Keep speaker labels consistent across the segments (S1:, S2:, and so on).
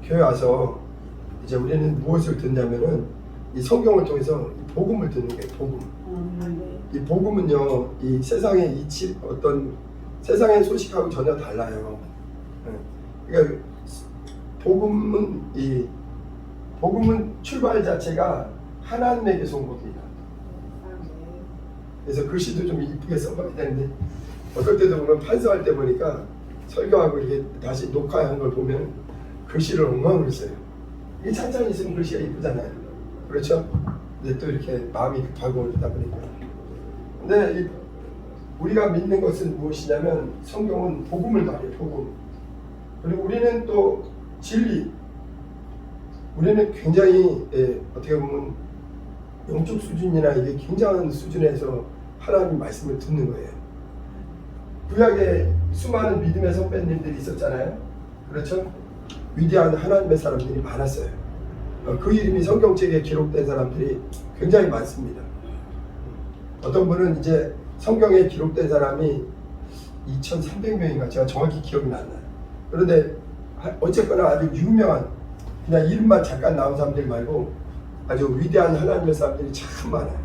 S1: 교회 와서 이제 우리는 무엇을 듣냐면은 이 성경을 통해서 이 복음을 듣는 거예요. 복음. 이 복음은요, 이 세상의 이치 어떤 세상의 소식하고 전혀 달라요. 그러니까 복음은 출발 자체가 하나님에게서 온 겁니다. 그래서 글씨도 좀 이쁘게 써봐야 되는데 어떨 때도 보면 판서할 때 보니까 설교하고 이렇게 다시 녹화한 걸 보면 글씨를 엉망으로 써요. 이게 찬찬히 쓰면 글씨가 이쁘잖아요. 그렇죠? 근데 또 이렇게 마음이 급하고 그러다 보니까. 근데 우리가 믿는 것은 무엇이냐면 성경은 복음을 말해요. 복음. 그리고 우리는 또 진리. 우리는 굉장히 어떻게 보면 영적 수준이나 이게 굉장한 수준에서 하나님 말씀을 듣는 거예요. 구약에 수많은 믿음의 선배님들이 있었잖아요. 그렇죠? 위대한 하나님의 사람들이 많았어요. 그 이름이 성경책에 기록된 사람들이 굉장히 많습니다. 어떤 분은 이제 성경에 기록된 사람이 2,300명인가 제가 정확히 기억이 안 나요. 그런데 어쨌거나 아주 유명한 그냥 이름만 잠깐 나온 사람들 말고 아주 위대한 하나님의 사람들이 참 많아요.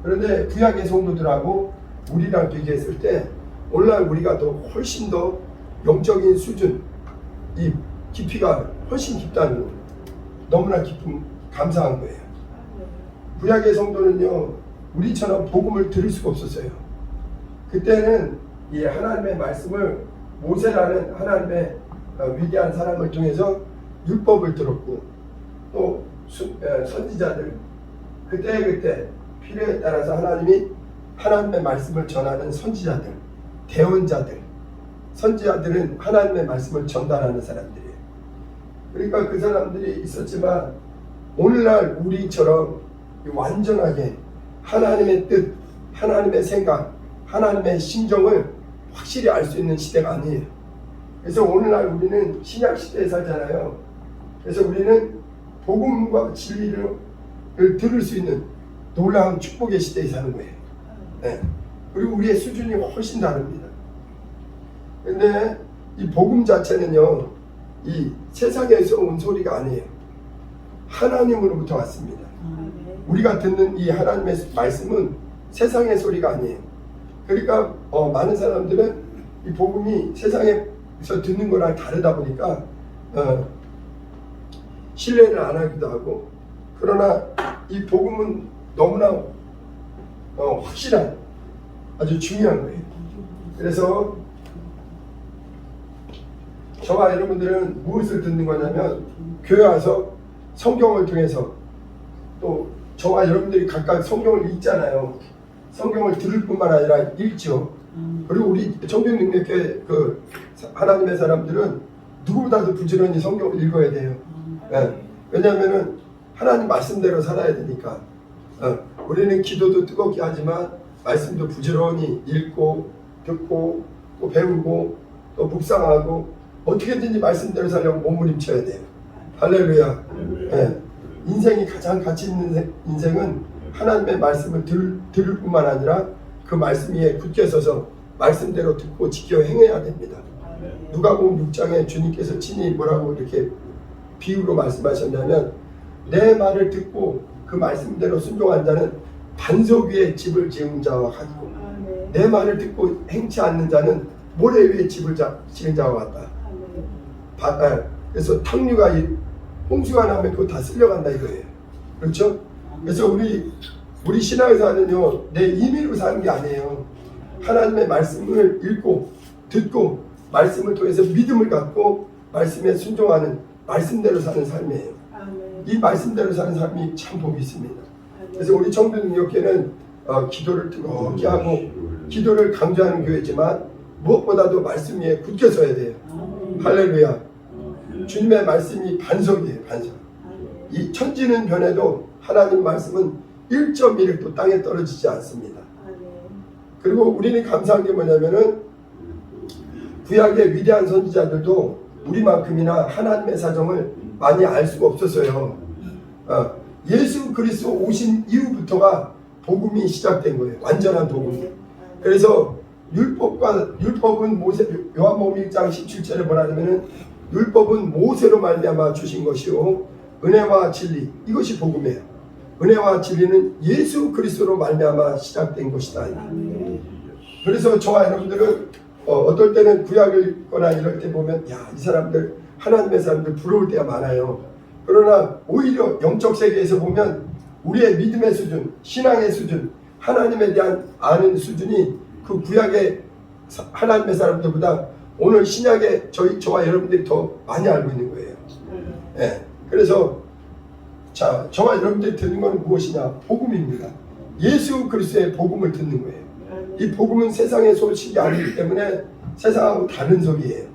S1: 그런데 구약의 성도들하고 우리랑 비교했을 때 오늘날 우리가 더 훨씬 더 영적인 수준, 이 깊이가 훨씬 깊다는 거. 너무나 깊은 감사한 거예요. 구약의 성도는요, 우리처럼 복음을 들을 수가 없었어요. 그때는 이 하나님의 말씀을 모세라는 하나님의 위대한 사람을 통해서 율법을 들었고 또 선지자들 그때 필요에 따라서 하나님의 말씀을 전하는 선지자들, 대언자들, 선지자들은 하나님의 말씀을 전달하는 사람들이에요. 그러니까 그 사람들이 있었지만 오늘날 우리처럼 완전하게 하나님의 뜻, 하나님의 생각, 하나님의 심정을 확실히 알 수 있는 시대가 아니에요. 그래서 오늘날 우리는 신약 시대에 살잖아요. 그래서 우리는 복음과 진리를 들을 수 있는 놀라운 축복의 시대에 사는 거예요. 네. 그리고 우리의 수준이 훨씬 다릅니다. 근데 이 복음 자체는요, 이 세상에서 온 소리가 아니에요. 하나님으로부터 왔습니다. 우리가 듣는 이 하나님의 말씀은 세상의 소리가 아니에요. 그러니까 많은 사람들은 이 복음이 세상에서 듣는 거랑 다르다 보니까 신뢰를 안 하기도 하고, 그러나 이 복음은 너무나 확실한 아주 중요한 거예요. 그래서 저와 여러분들은 무엇을 듣는 거냐면 교회 와서 성경을 통해서 또 저와 여러분들이 각각 성경을 읽잖아요. 성경을 들을 뿐만 아니라 읽죠. 그리고 우리 청년능력교회 그 하나님의 사람들은 누구보다도 부지런히 성경을 읽어야 돼요. 네. 왜냐하면 하나님 말씀대로 살아야 되니까. 우리는 기도도 뜨겁게 하지만 말씀도 부지런히 읽고 듣고 또 배우고 또 묵상하고 어떻게든지 말씀대로 살려고 몸부림쳐야 돼요. 할렐루야. 네. 인생이 가장 가치 있는 인생은 하나님의 말씀을 들을 뿐만 아니라 그 말씀 위에 굳게 서서 말씀대로 듣고 지켜 행해야 됩니다. 누가복음 6장에 주님께서 친히 뭐라고 이렇게 비유로 말씀하셨냐면 내 말을 듣고 그 말씀대로 순종한 자는 반석 위에 집을 지은 자와 같고 내 말을 듣고 행치 않는 자는 모래 위에 집을 지은 자와 같다. 그래서 탕류가 홍수가 나면 그거 다 쓸려간다 이거예요. 그렇죠? 그래서 우리 신앙생활은요, 내 임의로 사는 게 아니에요. 하나님의 말씀을 읽고 듣고 말씀을 통해서 믿음을 갖고 말씀에 순종하는 말씀대로 사는 삶이에요. 이 말씀대로 사는 삶이 참 복이 있습니다. 그래서 우리 청년능력교회는 기도를 뜨겁게 하고 기도를 강조하는 교회지만 무엇보다도 말씀 위에 굳게 서야 돼요. 할렐루야. 주님의 말씀이 반석이에요. 반석. 이 천지는 변해도 하나님 말씀은 1.1도 땅에 떨어지지 않습니다. 그리고 우리는 감사한 게 뭐냐면은 구약의 위대한 선지자들도 우리만큼이나 하나님의 사정을 많이 알 수가 없었어요. 예수 그리스도 오신 이후부터가 복음이 시작된 거예요. 완전한 복음. 그래서 율법은 요한복음 1장 17절에 뭐라 하냐면은 율법은 모세로 말미암아 주신 것이요 은혜와 진리 이것이 복음이에요. 은혜와 진리는 예수 그리스도로 말미암아 시작된 것이다. 그래서 저와 여러분들은 어떨 때는 구약을 읽거나 이럴 때 보면 야, 이 사람들 하나님의 사람들 부러울 때가 많아요. 그러나 오히려 영적 세계에서 보면 우리의 믿음의 수준, 신앙의 수준, 하나님에 대한 아는 수준이 그 구약의 하나님의 사람들보다 오늘 신약의 저와 여러분들이 더 많이 알고 있는 거예요. 네. 그래서 자, 저와 여러분들이 듣는 것은 무엇이냐? 복음입니다. 예수 그리스도의 복음을 듣는 거예요. 이 복음은 세상의 소식이 아니기 때문에 세상하고 다른 소리예요.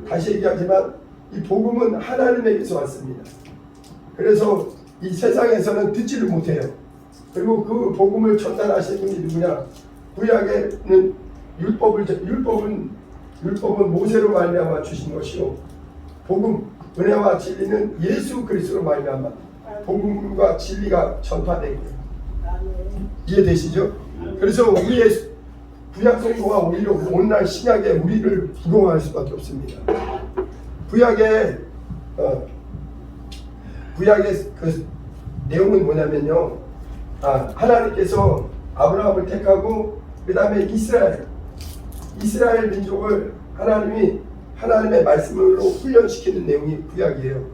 S1: 다시 얘기하지만 이 복음은 하나님에게서 왔습니다. 그래서 이 세상에서는 듣지를 못해요. 그리고 그 복음을 전달하시는 분이 누구냐? 구약에는 율법은 모세로 말미암아 주신 것이요 복음 은혜와 진리는 예수 그리스도로 말미암아 복음과 진리가 전파되고요. 이해되시죠? 그래서 우리의 구약 성도가 오히려 오늘날 신약에 우리를 부러워할 수밖에 없습니다. 구약의 그 내용은 뭐냐면요. 하나님께서 아브라함을 택하고 그 다음에 이스라엘 민족을 하나님이 하나님의 말씀으로 훈련시키는 내용이 구약이에요.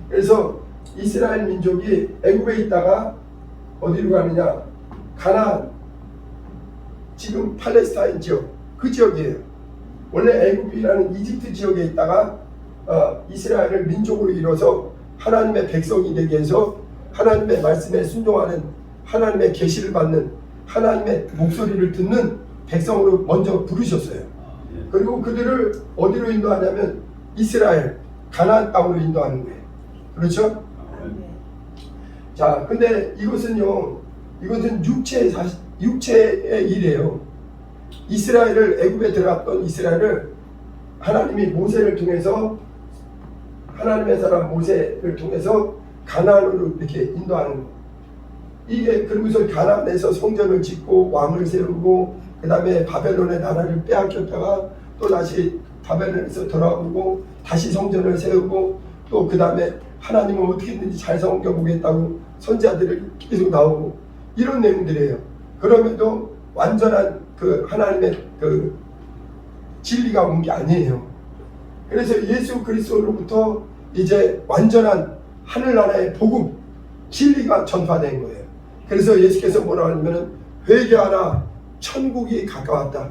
S1: 그래서 이스라엘 민족이 애굽에 있다가 어디로 가느냐? 가나안, 지금 팔레스타인 지역, 그 지역이에요. 원래 애굽이라는 이집트 지역에 있다가 이스라엘을 민족으로 이뤄서 하나님의 백성이 되게 해서 하나님의 말씀에 순종하는, 하나님의 계시를 받는, 하나님의 목소리를 듣는 백성으로 먼저 부르셨어요. 그리고 그들을 어디로 인도하냐면 이스라엘, 가나안 땅으로 인도하는 거예요. 그렇죠? 자, 근데 이것은 육체의 일이에요. 이스라엘을, 애굽에 들어갔던 이스라엘을 하나님이 모세를 통해서, 하나님의 사람 모세를 통해서 가나안으로 이렇게 인도하는 거. 이게 그러고서 가나안에서 성전을 짓고 왕을 세우고 그 다음에 바벨론의 나라를 빼앗겼다가 또 다시 바벨론에서 돌아오고 다시 성전을 세우고 또 그 다음에 하나님은 어떻게든지 잘 섬겨보겠다고 선지자들이 계속 나오고 이런 내용들이에요. 그럼에도 완전한 그 하나님의 그 진리가 온 게 아니에요. 그래서 예수 그리스도로부터 이제 완전한 하늘나라의 복음, 진리가 전파된 거예요. 그래서 예수께서 뭐라고 하냐면 회개하라, 천국이 가까웠다.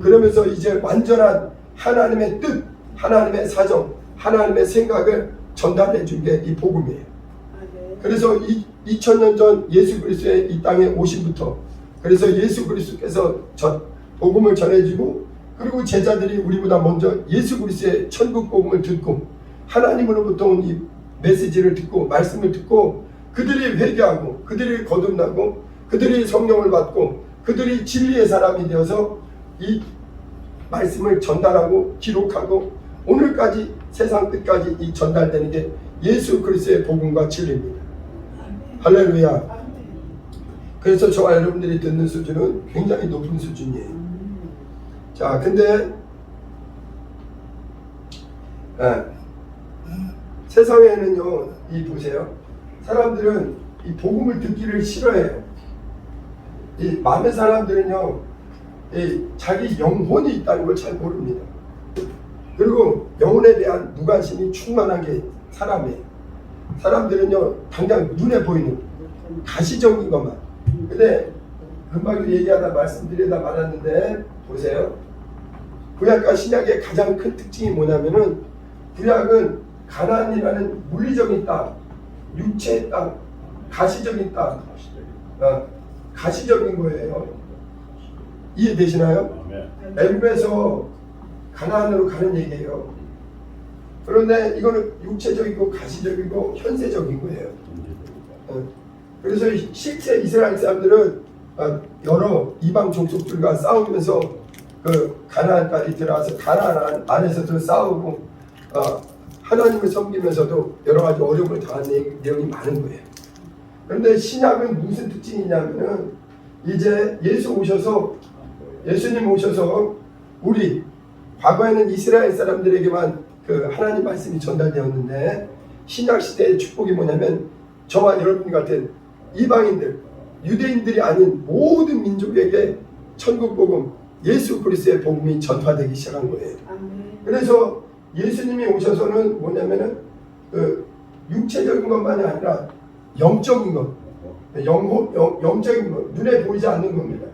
S1: 그러면서 이제 완전한 하나님의 뜻, 하나님의 사정, 하나님의 생각을 전달해 준 게 이 복음이에요. 그래서 2000년 전 예수 그리스도의 이 땅에 오심부터, 그래서 예수 그리스도께서 복음을 전해주고, 그리고 제자들이 우리보다 먼저 예수 그리스도의 천국 복음을 듣고 하나님으로부터 온 이 메시지를 듣고 말씀을 듣고 그들이 회개하고 그들이 거듭나고 그들이 성령을 받고 그들이 진리의 사람이 되어서 이 말씀을 전달하고 기록하고 오늘까지 세상 끝까지 이 전달되는 게 예수 그리스도의 복음과 진리입니다. 할렐루야. 그래서 저와 여러분들이 듣는 수준은 굉장히 높은 수준이에요. 자, 근데 세상에는요, 이 보세요. 사람들은 이 복음을 듣기를 싫어해요. 이 많은 사람들은요, 이 자기 영혼이 있다는 걸 잘 모릅니다. 그리고 영혼에 대한 무관심이 충만한 게 사람이에요. 사람들은요, 당장 눈에 보이는 가시적인 것만. 근데 금방 얘기하다 말씀드리다 말았는데 보세요. 구약과 신약의 가장 큰 특징이 뭐냐면은 구약은 가나안이라는 물리적인 땅, 육체의 땅, 가시적인 땅, 가시적인 거예요. 이해되시나요? 애굽에서 가나안으로 가는 얘기예요. 그런데 이거는 육체적이고 가시적이고 현세적인 거예요. 그래서 실제 이스라엘 사람들은 여러 이방 종족들과 싸우면서 그 가나안까지 들어와서 가나안 안에서도 싸우고 하나님을 섬기면서도 여러 가지 어려움을 당한 내용이 많은 거예요. 그런데 신약은 무슨 특징이냐면은 이제 예수님 오셔서 우리 과거에는 이스라엘 사람들에게만 그 하나님 말씀이 전달되었는데 신약 시대의 축복이 뭐냐면 저와 여러분 같은 이방인들, 유대인들이 아닌 모든 민족에게 천국 복음, 예수 그리스도의 복음이 전파되기 시작한 거예요. 그래서 예수님이 오셔서는 뭐냐면은 그 육체적인 것만이 아니라 영적인 것, 영적인 것, 눈에 보이지 않는 겁니다.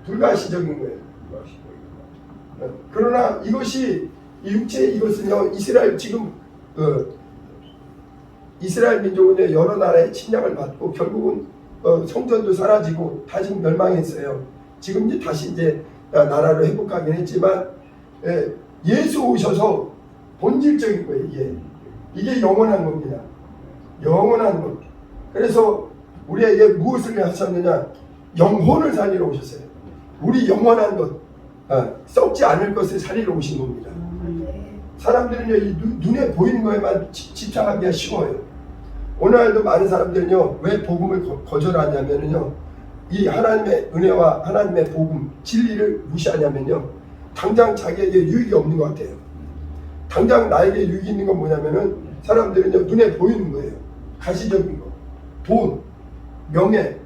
S1: 불가시적인 거예요. 그러나 이것이 육체 이것은요 이스라엘 지금 이스라엘 민족은 여러 나라의 침략을 받고 결국은 성전도 사라지고 다시 멸망했어요. 지금 이제 다시 이제 나라를 회복하긴 했지만 예수 오셔서 본질적인 거예요. 이게 영원한 겁니다. 영원한 것. 그래서 우리에게 무엇을 하셨느냐? 영혼을 살리러 오셨어요. 우리 영원한 것, 썩지 않을 것을 살리러 오신 겁니다. 사람들은요 이 눈에 보이는 거에만 집착하기가 쉬워요. 오늘날도 많은 사람들은요 왜 복음을 거절하냐면요 이 하나님의 은혜와 하나님의 복음 진리를 무시하냐면요 당장 자기에게 유익이 없는 것 같아요. 당장 나에게 유익이 있는 건 뭐냐면은 사람들은요 눈에 보이는 거예요. 가시적인 거, 돈, 명예,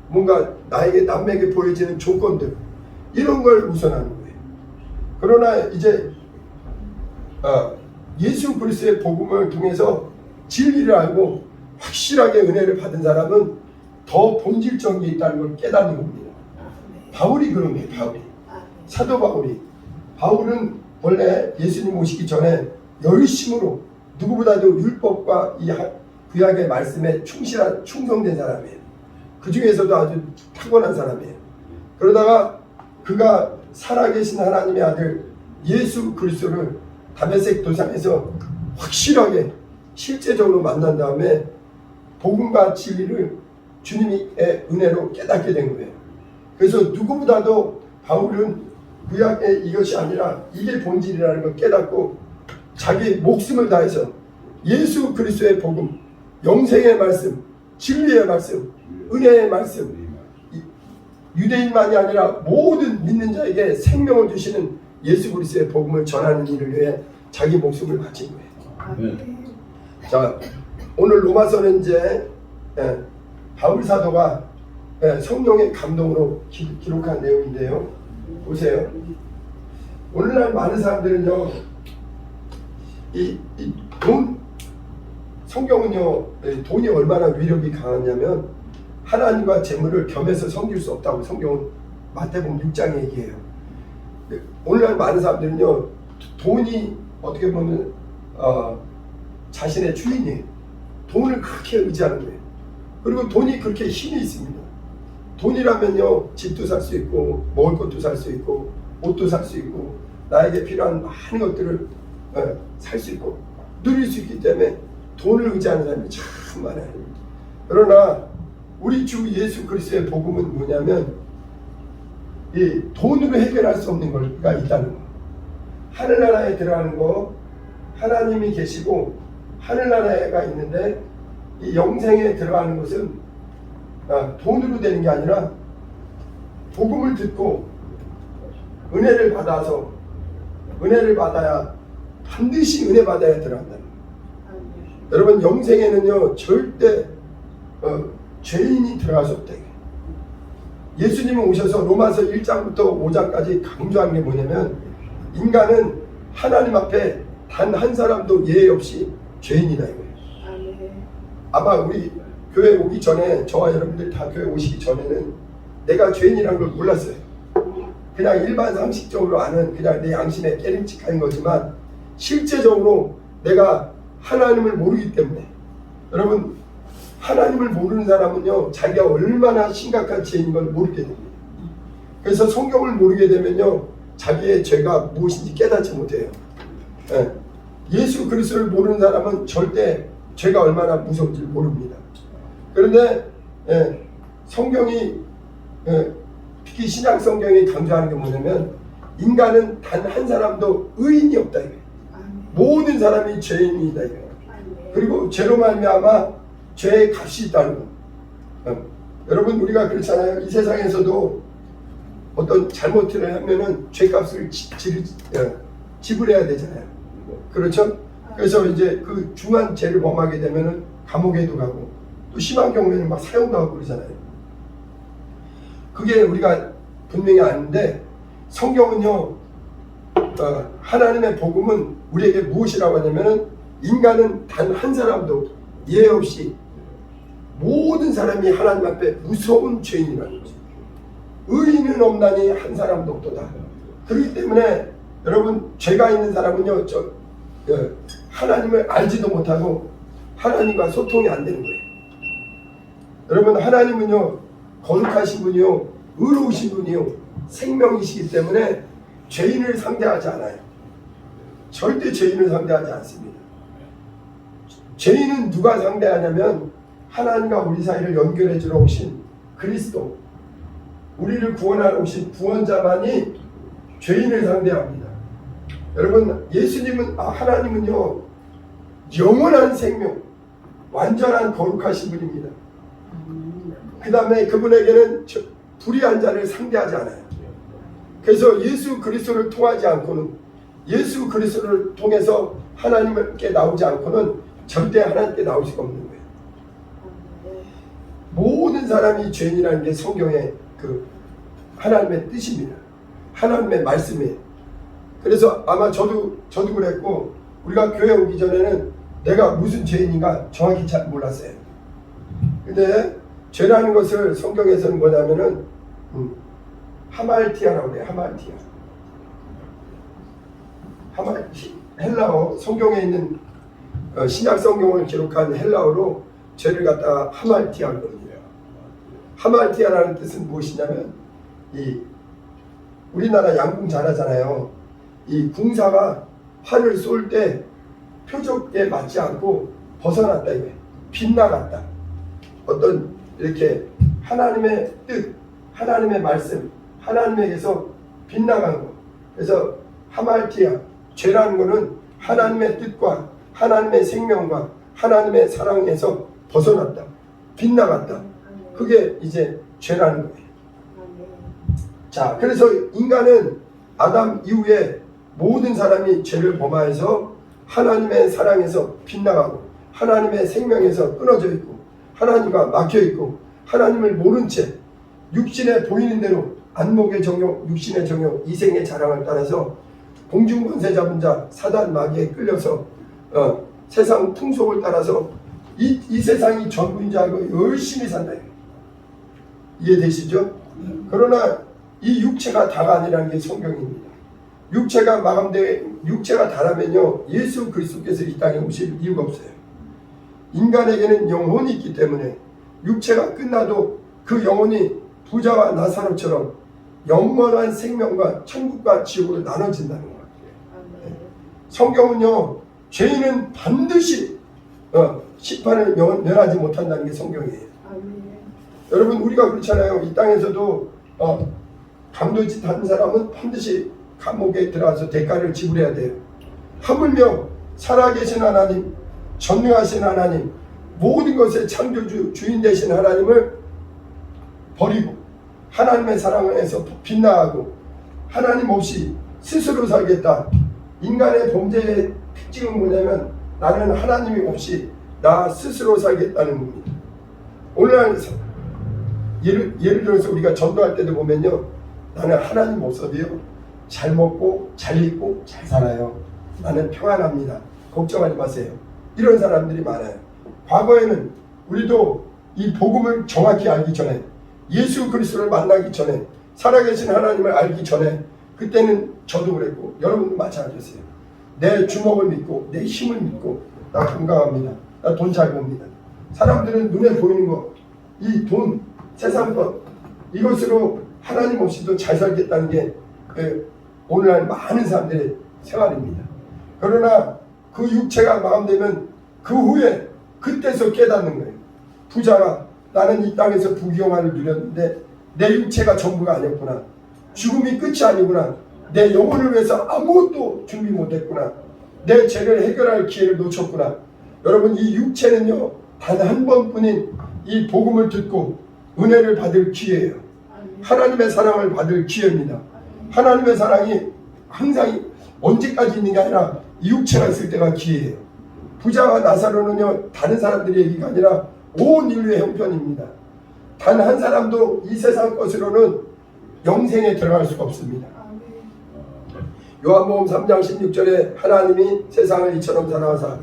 S1: 뭔가 나에게 남에게 보여지는 조건들 이런 걸 우선하는 거예요. 그러나 이제 예수 그리스도의 복음을 통해서 진리를 알고 확실하게 은혜를 받은 사람은 더 본질적인 게 있다는 걸 깨닫는 겁니다. 바울이 그런 거예요. 바울이. 사도 바울은 원래 예수님 오시기 전에 열심으로 누구보다도 율법과 이 구약의 말씀에 충성된 사람이에요. 그 중에서도 아주 탁월한 사람이에요. 그러다가 그가 살아계신 하나님의 아들 예수 그리스도를 다메섹 도상에서 확실하게 실제적으로 만난 다음에 복음과 진리를 주님의 은혜로 깨닫게 된 거예요. 그래서 누구보다도 바울은 구약의 이것이 아니라 이게 본질이라는 걸 깨닫고 자기 목숨을 다해서 예수 그리스도의 복음, 영생의 말씀, 진리의 말씀, 은혜의 말씀, 유대인만이 아니라 모든 믿는 자에게 생명을 주시는 예수 그리스도의 복음을 전하는 일을 위해 자기 목숨을 바친 거예요. 자, 오늘 로마서는 이제 바울 사도가 성령의 감동으로 기록한 내용인데요. 보세요. 오늘날 많은 사람들은요, 성경은요, 돈이 얼마나 위력이 강하냐면 하나님과 재물을 겸해서 섬길 수 없다고 성경은 마태복음 6장에 얘기해요. 오늘날 많은 사람들은요, 돈이 어떻게 보면 자신의 주인이에요. 돈을 그렇게 의지하는 거예요. 그리고 돈이 그렇게 힘이 있습니다. 돈이라면요 집도 살 수 있고 먹을 것도 살 수 있고 옷도 살 수 있고 나에게 필요한 많은 것들을 살 수 있고 누릴 수 있기 때문에 돈을 의지하는 사람이 참 많아요. 그러나 우리 주 예수 그리스도의 복음은 뭐냐면 이 돈으로 해결할 수 없는 것가 있다는 거. 하늘나라에 들어가는 거 하나님이 계시고 하늘나라가 있는데 이 영생에 들어가는 것은 돈으로 되는 게 아니라 복음을 듣고 은혜를 받아서 은혜를 받아야 반드시 은혜 받아야 들어간다는 거예요. 여러분 영생에는요 절대 죄인이 들어갈 수 없다. 예수님은 오셔서 로마서 1장부터 5장까지 강조한 게 뭐냐면 인간은 하나님 앞에 단 한 사람도 예외 없이 죄인이다 이거예요. 아마 우리 교회 오기 전에 저와 여러분들이 다 교회 오시기 전에는 내가 죄인이라는 걸 몰랐어요. 그냥 일반 상식적으로 아는 그냥 내 양심에 깨름칙한 거지만 실제적으로 내가 하나님을 모르기 때문에 여러분 하나님을 모르는 사람은요 자기가 얼마나 심각한 죄인 걸 모르게 됩니다. 그래서 성경을 모르게 되면요 자기의 죄가 무엇인지 깨닫지 못해요. 예수 그리스도를 모르는 사람은 절대 죄가 얼마나 무서운지 모릅니다. 그런데 성경이 특히 신약 성경이 강조하는 게 뭐냐면 인간은 단 한 사람도 의인이 없다 이거예요. 모든 사람이 죄인이다 이거예요. 그리고 죄로 말미암아 죄의 값이 있다는 거. 여러분 우리가 그렇잖아요. 이 세상에서도 어떤 잘못을 하면은 죄값을 지불해야 되잖아요. 그렇죠? 그래서 이제 그 중한 죄를 범하게 되면은 감옥에도 가고 또 심한 경우에는 막 사형도 하고 그러잖아요. 그게 우리가 분명히 아는데 성경은요, 하나님의 복음은 우리에게 무엇이라고 하냐면은 인간은 단 한 사람도 예외 없이 모든 사람이 하나님 앞에 무서운 죄인이라는 거죠. 의인은 없나니 한 사람도 없도다. 그렇기 때문에 여러분 죄가 있는 사람은요, 하나님을 알지도 못하고 하나님과 소통이 안 되는 거예요. 여러분 하나님은요 거룩하신 분이요 의로우신 분이요 생명이시기 때문에 죄인을 상대하지 않아요. 절대 죄인을 상대하지 않습니다. 죄인은 누가 상대하냐면 하나님과 우리 사이를 연결해 주러 오신 그리스도, 우리를 구원하러 오신 구원자만이 죄인을 상대합니다. 여러분 예수님은 하나님은요 영원한 생명, 완전한 거룩하신 분입니다. 그 다음에 그분에게는 불의한 자를 상대하지 않아요. 그래서 예수 그리스도를 통하지 않고는, 예수 그리스도를 통해서 하나님께 나오지 않고는 절대 하나님께 나올 수가 없는 거예요. 모든 사람이 죄인이라는 게 성경의 그 하나님의 뜻입니다. 하나님의 말씀이에요. 그래서 아마 저도 그랬고, 우리가 교회 오기 전에는 내가 무슨 죄인인가 정확히 잘 몰랐어요. 근데 죄라는 것을 성경에서는 뭐냐면은 하말티아라고 그래요. 헬라어, 성경에 있는 신약 성경을 기록한 헬라어로 죄를 갖다가 하말티아라고 합니다. 하말티아라는 뜻은 무엇이냐면, 이 우리나라 양궁 잘하잖아요. 이 궁사가 활을 쏠 때 표적에 맞지 않고 벗어났다 이거예요. 빗나갔다. 어떤 이렇게 하나님의 뜻, 하나님의 말씀, 하나님에게서 빗나간 거. 그래서 하말티아, 죄라는 거는 하나님의 뜻과 하나님의 생명과 하나님의 사랑에서 벗어났다, 빗나갔다. 그게 이제 죄라는 거예요. 자, 그래서 인간은 아담 이후에 모든 사람이 죄를 범하여서 하나님의 사랑에서 빗나가고 하나님의 생명에서 끊어져 있고 하나님과 막혀 있고 하나님을 모른 채 육신에 보이는 대로 안목의 정욕, 육신의 정욕, 이생의 자랑을 따라서 공중권세 잡은 자 사단 마귀에 끌려서 세상 풍속을 따라서 이 세상이 전부인 줄 알고 열심히 산다. 이해되시죠? 그러나 이 육체가 다가 아니라는 게 성경입니다. 육체가 육체가 다라면요 예수 그리스도께서 이 땅에 오실 이유가 없어요. 인간에게는 영혼이 있기 때문에 육체가 끝나도 그 영혼이 부자와 나사로처럼 영원한 생명과 천국과 지옥으로 나눠진다는 것 같아요. 성경은요 죄인은 반드시 심판을 면하지 못한다는 게 성경이에요. 여러분 우리가 그렇잖아요. 이 땅에서도 강도짓 한 사람은 반드시 감옥에 들어가서 대가를 지불해야 돼요. 하물며 살아계신 하나님, 전능하신 하나님, 모든 것의 창조주, 주인 되신 하나님을 버리고 하나님의 사랑에서 빗나가고 하나님 없이 스스로 살겠다. 인간의 범죄의 특징은 뭐냐면 나는 하나님이 없이 나 스스로 살겠다는 겁니다. 오늘날 예를 들어서 우리가 전도할 때도 보면요, 나는 하나님 없어도요 잘 먹고 잘 입고 잘 살아요. 나는 평안합니다. 걱정하지 마세요. 이런 사람들이 많아요. 과거에는 우리도 이 복음을 정확히 알기 전에, 예수 그리스도를 만나기 전에, 살아계신 하나님을 알기 전에, 그때는 저도 그랬고 여러분도 마찬가지였어요. 내 주먹을 믿고 내 힘을 믿고 나 건강합니다. 나 돈 잘 봅니다. 사람들은 눈에 보이는 거, 이 돈, 세상 것, 이것으로 하나님 없이도 잘 살겠다는 게 오늘날 많은 사람들의 생활입니다. 그러나 그 육체가 마감되면 그 후에 그때서 깨닫는 거예요. 부자가 나는 이 땅에서 부귀영화를 누렸는데 내 육체가 전부가 아니었구나. 죽음이 끝이 아니구나. 내 영혼을 위해서 아무것도 준비 못했구나. 내 죄를 해결할 기회를 놓쳤구나. 여러분 이 육체는요 단 한 번뿐인 이 복음을 듣고 은혜를 받을 기회예요. 하나님의 사랑을 받을 기회입니다. 하나님의 사랑이 항상 언제까지 있는 게 아니라 이 육체가 있을 때가 기회예요. 부자와 나사로는요 다른 사람들의 얘기가 아니라 온 인류의 형편입니다. 단 한 사람도 이 세상 것으로는 영생에 들어갈 수가 없습니다. 요한복음 3장 16절에 하나님이 세상을 이처럼 사랑하사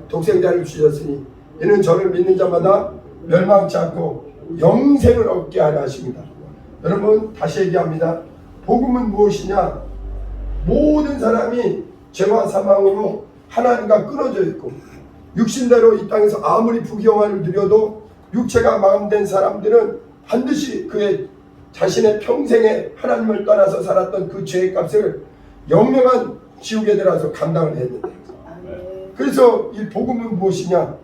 S1: 독생자를 주셨으니 이는 저를 믿는 자마다 멸망치 않고 영생을 얻게 하려 하십니다. 여러분 다시 얘기합니다. 복음은 무엇이냐? 모든 사람이 죄와 사망으로 하나님과 끊어져 있고 육신대로 이 땅에서 아무리 부귀영화를 누려도 육체가 마감된 사람들은 반드시 그의 자신의 평생에 하나님을 떠나서 살았던 그 죄의 값을 영영한 지옥에 들어가서 감당을 해야 된다. 그래서 이 복음은 무엇이냐?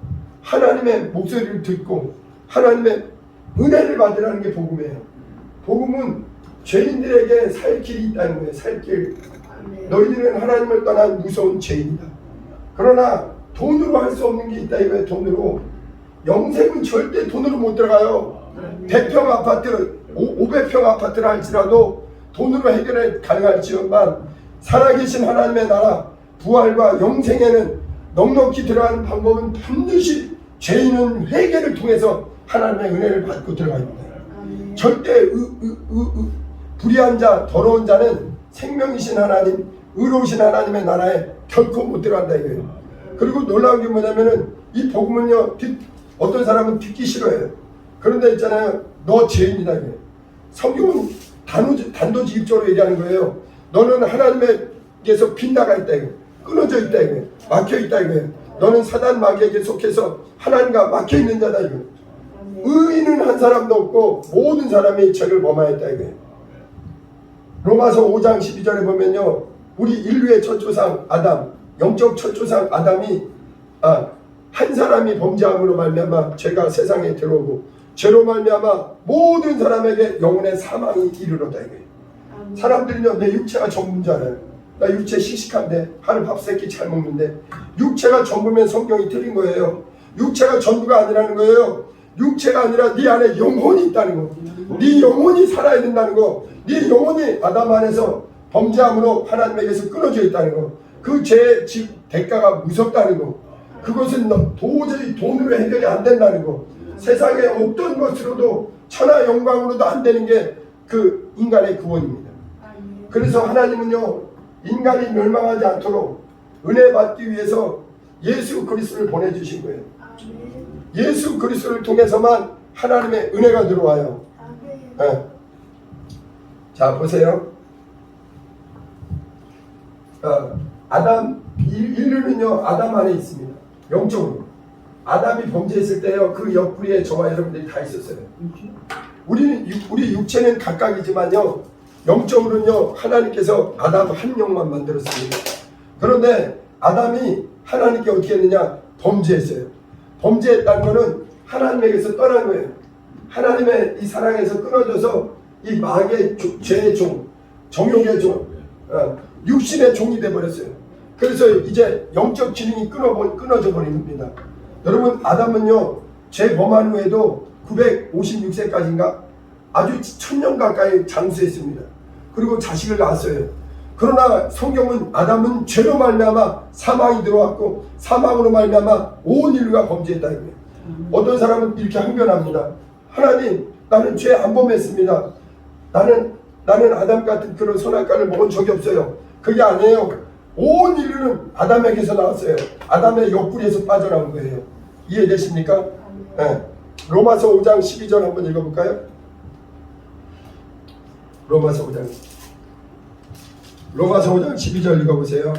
S1: 하나님의 목소리를 듣고 하나님의 은혜를 받으라는 게 복음이에요. 복음은 죄인들에게 살 길이 있다는 거예요. 살 길. 너희들은 하나님을 떠난 무서운 죄인이다. 그러나 돈으로 할 수 없는 게 있다 이거예요. 돈으로. 영생은 절대 돈으로 못 들어가요. 100평 아파트, 500평 아파트를 할지라도 돈으로 해결해 가능할지언만 살아계신 하나님의 나라 부활과 영생에는 넉넉히 들어가는 방법은 반드시 죄인은 회개를 통해서 하나님의 은혜를 받고 들어갑니다. 절대 불의한 자, 더러운 자는 생명이신 하나님, 의로우신 하나님의 나라에 결코 못 들어간다 이거예요. 그리고 놀라운 게 뭐냐면은 이 복음은요 어떤 사람은 듣기 싫어해요. 그런데 있잖아요, 너 죄인이다 이거예요. 성경은 단도직입적으로 얘기하는 거예요. 너는 하나님에게서 빗나가 있다 이거예요. 끊어져 있다 이거예요. 막혀 있다 이거예요. 너는 사단 마귀에게 속해서 하나님과 막혀 있는 자다 이거예요. 의인은 한 사람도 없고 모든 사람이 죄를 범하였다 이거예요. 로마서 5장 12절에 보면요, 우리 인류의 첫 조상 아담, 영적 첫 조상 아담이 한 사람이 범죄함으로 말미암아 죄가 세상에 들어오고 죄로 말미암아 모든 사람에게 영혼의 사망이 이르렀다 이거예요. 사람들은요, 내 육체가 전부잖아요. 나 육체 씩씩한데 하루 밥 세 끼 잘 먹는데 육체가 전부면 성경이 틀린 거예요. 육체가 전부가 아니라는 거예요. 육체가 아니라 네 안에 영혼이 있다는 거. 네 영혼이 살아야 된다는 거. 네 영혼이 아담 안에서 범죄함으로 하나님에게서 끊어져 있다는 거. 그 죄의 대가가 무섭다는 거. 그것은 도저히 돈으로 해결이 안 된다는 거. 세상에 어떤 것으로도 천하 영광으로도 안 되는 게 그 인간의 구원입니다. 그래서 하나님은요, 인간이 멸망하지 않도록 은혜 받기 위해서 예수 그리스도를 보내주신 거예요. 예수 그리스도를 통해서만 하나님의 은혜가 들어와요. 네. 자 보세요. 인류는요 아담 안에 있습니다. 영적으로. 아담이 범죄했을 때요 그 옆구리에 저와 여러분들이 다 있었어요. 우리 육체는 각각이지만요 영적으로는요 하나님께서 아담 한 영만 만들었습니다. 그런데 아담이 하나님께 어떻게 했느냐? 범죄했어요. 범죄했다는 것은 하나님에게서 떠난 거예요. 하나님의 이 사랑에서 끊어져서 이 마귀의 죄의 종, 정욕의 종, 육신의 종이 되어버렸어요. 그래서 이제 영적 기능이 끊어져 버린 겁니다. 여러분 아담은요 죄 범한 후에도 956세까지인가 아주 1000년 가까이 장수했습니다. 그리고 자식을 낳았어요. 그러나 성경은 아담은 죄로 말미암아 사망이 들어왔고 사망으로 말미암아 온 인류가 범죄했다 이거예요. 어떤 사람은 이렇게 항변합니다. 하나님, 나는 죄 안 범했습니다. 나는 아담 같은 그런 선악과를 먹은 적이 없어요. 그게 아니에요. 온 인류는 아담에게서 나왔어요. 아담의 옆구리에서 빠져나온 거예요. 이해되십니까? 네. 로마서 5장 12절 한번 읽어볼까요? 로마서 5장 12절 읽어보세요.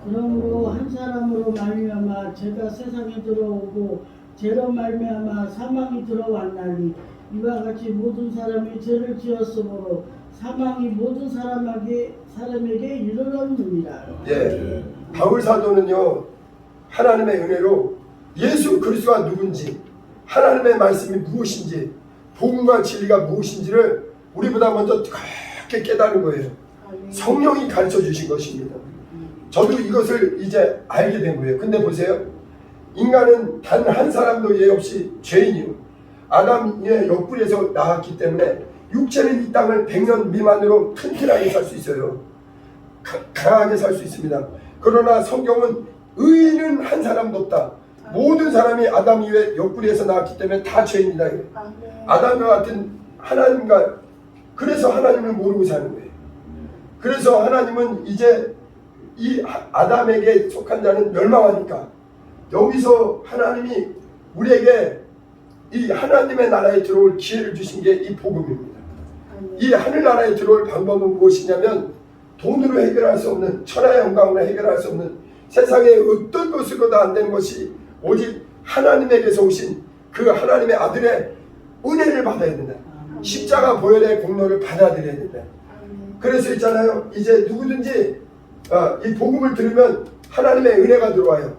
S2: 그러므로 한 사람으로 말미암아 죄가 세상에 들어오고 죄로 말미암아 사망이 들어왔나니 이와 같이 모든 사람이 죄를 지었으므로 사망이 모든 사람에게 이르렀느니라.
S1: 예, 바울 사도는요 하나님의 은혜로 예수 그리스도가 누군지, 하나님의 말씀이 무엇인지, 복음과 진리가 무엇인지를 우리보다 먼저 그렇게 깨달은 거예요. 성령이 가르쳐 주신 것입니다. 저도 이것을 이제 알게 된 거예요. 근데 보세요, 인간은 단 한 사람도 예 없이 죄인이요 아담의 옆구리에서 나왔기 때문에 육체는 이 땅을 100년 미만으로 튼튼하게 살 수 있어요. 강하게 살 수 있습니다. 그러나 성경은 의인은 한 사람도 없다. 모든 사람이 아담 이후에 옆구리에서 나왔기 때문에 다 죄인이다. 아담과 같은 하나님과, 그래서 하나님을 모르고 사는 거예요. 그래서 하나님은 이제 이 아담에게 속한 자는 멸망하니까 여기서 하나님이 우리에게 이 하나님의 나라에 들어올 기회를 주신 게 이 복음입니다. 이 하늘나라에 들어올 방법은 무엇이냐면 돈으로 해결할 수 없는, 천하의 영광으로 해결할 수 없는, 세상의 어떤 것으로도 안 된 것이 오직 하나님에게서 오신 그 하나님의 아들의 은혜를 받아야 된다. 십자가 보혈의 공로를 받아들여야 된다. 그래서 있잖아요, 이제 누구든지 이 복음을 들으면 하나님의 은혜가 들어와요.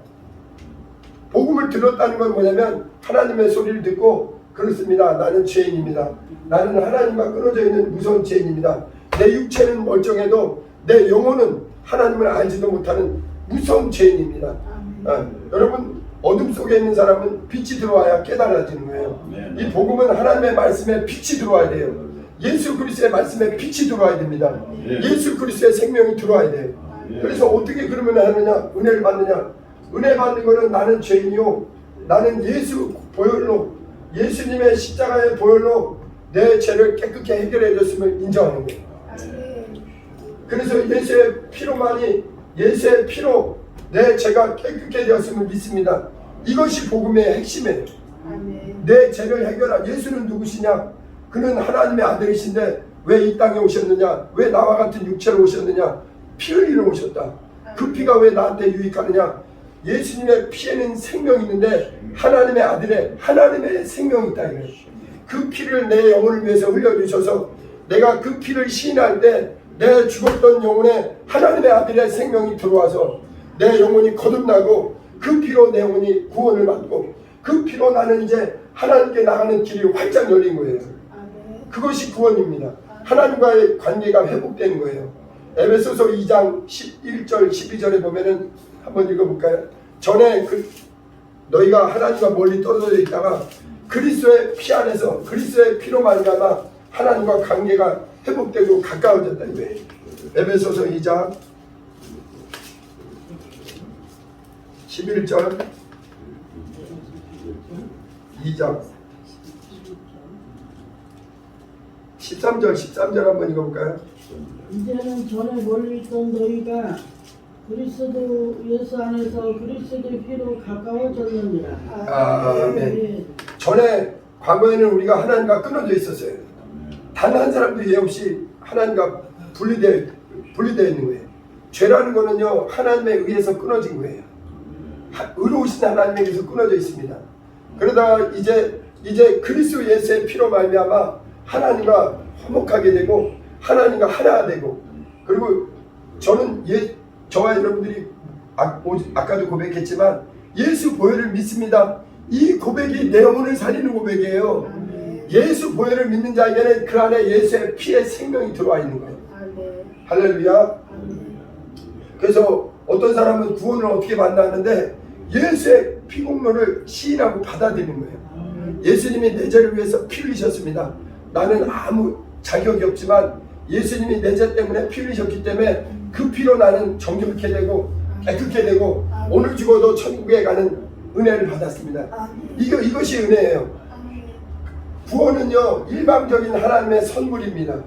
S1: 복음을 들었다는 건 뭐냐면 하나님의 소리를 듣고, 그렇습니다, 나는 죄인입니다. 나는 하나님과 끊어져 있는 무서운 죄인입니다. 내 육체는 멀쩡해도 내 영혼은 하나님을 알지도 못하는 무서운 죄인입니다. 여러분, 어둠 속에 있는 사람은 빛이 들어와야 깨달아지는 거예요. 이 복음은 하나님의 말씀에 빛이 들어와야 돼요. 예수 그리스도의 말씀에 빛이 들어와야 됩니다. 예수 그리스도의 생명이 들어와야 돼요. 그래서 어떻게 그러면 하느냐? 은혜를 받느냐? 은혜 받는 것은 나는 죄인이요, 나는 예수 보혈로, 예수님의 십자가의 보혈로 내 죄를 깨끗게 해결해 줬음을 인정하는 거예요. 그래서 예수의 피로만이, 예수의 피로 내 죄가 깨끗게 되었음을 믿습니다. 이것이 복음의 핵심이에요. 내 죄를 해결한 예수는 누구시냐? 그는 하나님의 아들이신데 왜 이 땅에 오셨느냐? 왜 나와 같은 육체로 오셨느냐? 피 흘리러 오셨다. 그 피가 왜 나한테 유익하느냐? 예수님의 피에는 생명이 있는데 하나님의 아들의, 하나님의 생명이 있다. 그 피를 내 영혼을 위해서 흘려주셔서 내가 그 피를 시인할 때 내 죽었던 영혼에 하나님의 아들의 생명이 들어와서 내 영혼이 거듭나고, 그 피로 내 영혼이 구원을 받고, 그 피로 나는 이제 하나님께 나가는 길이 활짝 열린 거예요. 그것이 구원입니다. 하나님과의 관계가 회복되는 거예요. 에베소서 2장 11절 12절에 보면은 한번 읽어볼까요? 전에 너희가 하나님과 멀리 떨어져 있다가 그리스도의 피 안에서, 그리스도의 피로 말미암아 하나님과 관계가 회복되고 가까워졌다 이거예요. 에베소서 2장 11절 2장 13절 한번 읽어볼까요?
S2: 이제는 전에 멀리 있던 너희가 그리스도 예수 안에서 그리스도의 피로 가까워졌느니라.
S1: 아멘. 전에 과거에는 우리가 하나님과 끊어져 있었어요. 단 한 사람도 예 없이 하나님과 분리되어 있는 거예요. 죄라는 거는요, 하나님에 의해서 끊어진 거예요. 의로우신 하나님에게서 끊어져 있습니다. 그러다가 이제 그리스도 예수의 피로 말미암아 하나님과 화목하게 되고 하나님과 하나 되고, 그리고 저는 저와 여러분들이 아까도 고백했지만 예수 보혈을 믿습니다. 이 고백이 내 영혼을 살리는 고백이에요. 예수 보혈을 믿는 자에게는 그 안에 예수의 피의 생명이 들어와 있는 거예요. 할렐루야. 그래서 어떤 사람은 구원을 어떻게 받나하는데 예수의 피 공로를 시인하고 받아들이는 거예요. 예수님이 내 죄를 위해서 피 흘리셨습니다. 나는 아무 자격이 없지만 예수님이 내 죄 때문에 피 흘리셨기 때문에 그 피로 나는 정결케 되고 깨끗게 되고 오늘 죽어도 천국에 가는 은혜를 받았습니다. 이것이 은혜예요. 구원은요, 일방적인 하나님의 선물입니다.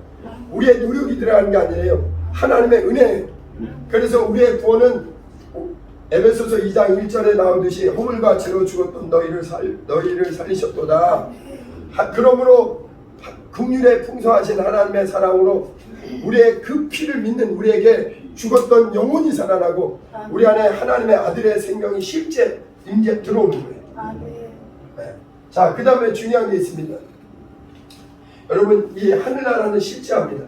S1: 우리의 노력이 들어가는 게 아니에요. 하나님의 은혜예요. 그래서 우리의 구원은 에베소서 2장 1절에 나오듯이 허물과 죄로 죽었던 너희를 살리셨도다. 그러므로 긍휼에 풍성하신 하나님의 사랑으로 우리의 그 피를 믿는 우리에게 죽었던 영혼이 살아나고 우리 안에 하나님의 아들의 생명이 실제 이제 들어오는 거예요. 네. 자, 그 다음에 중요한 게 있습니다. 여러분, 이 하늘나라는 실제합니다.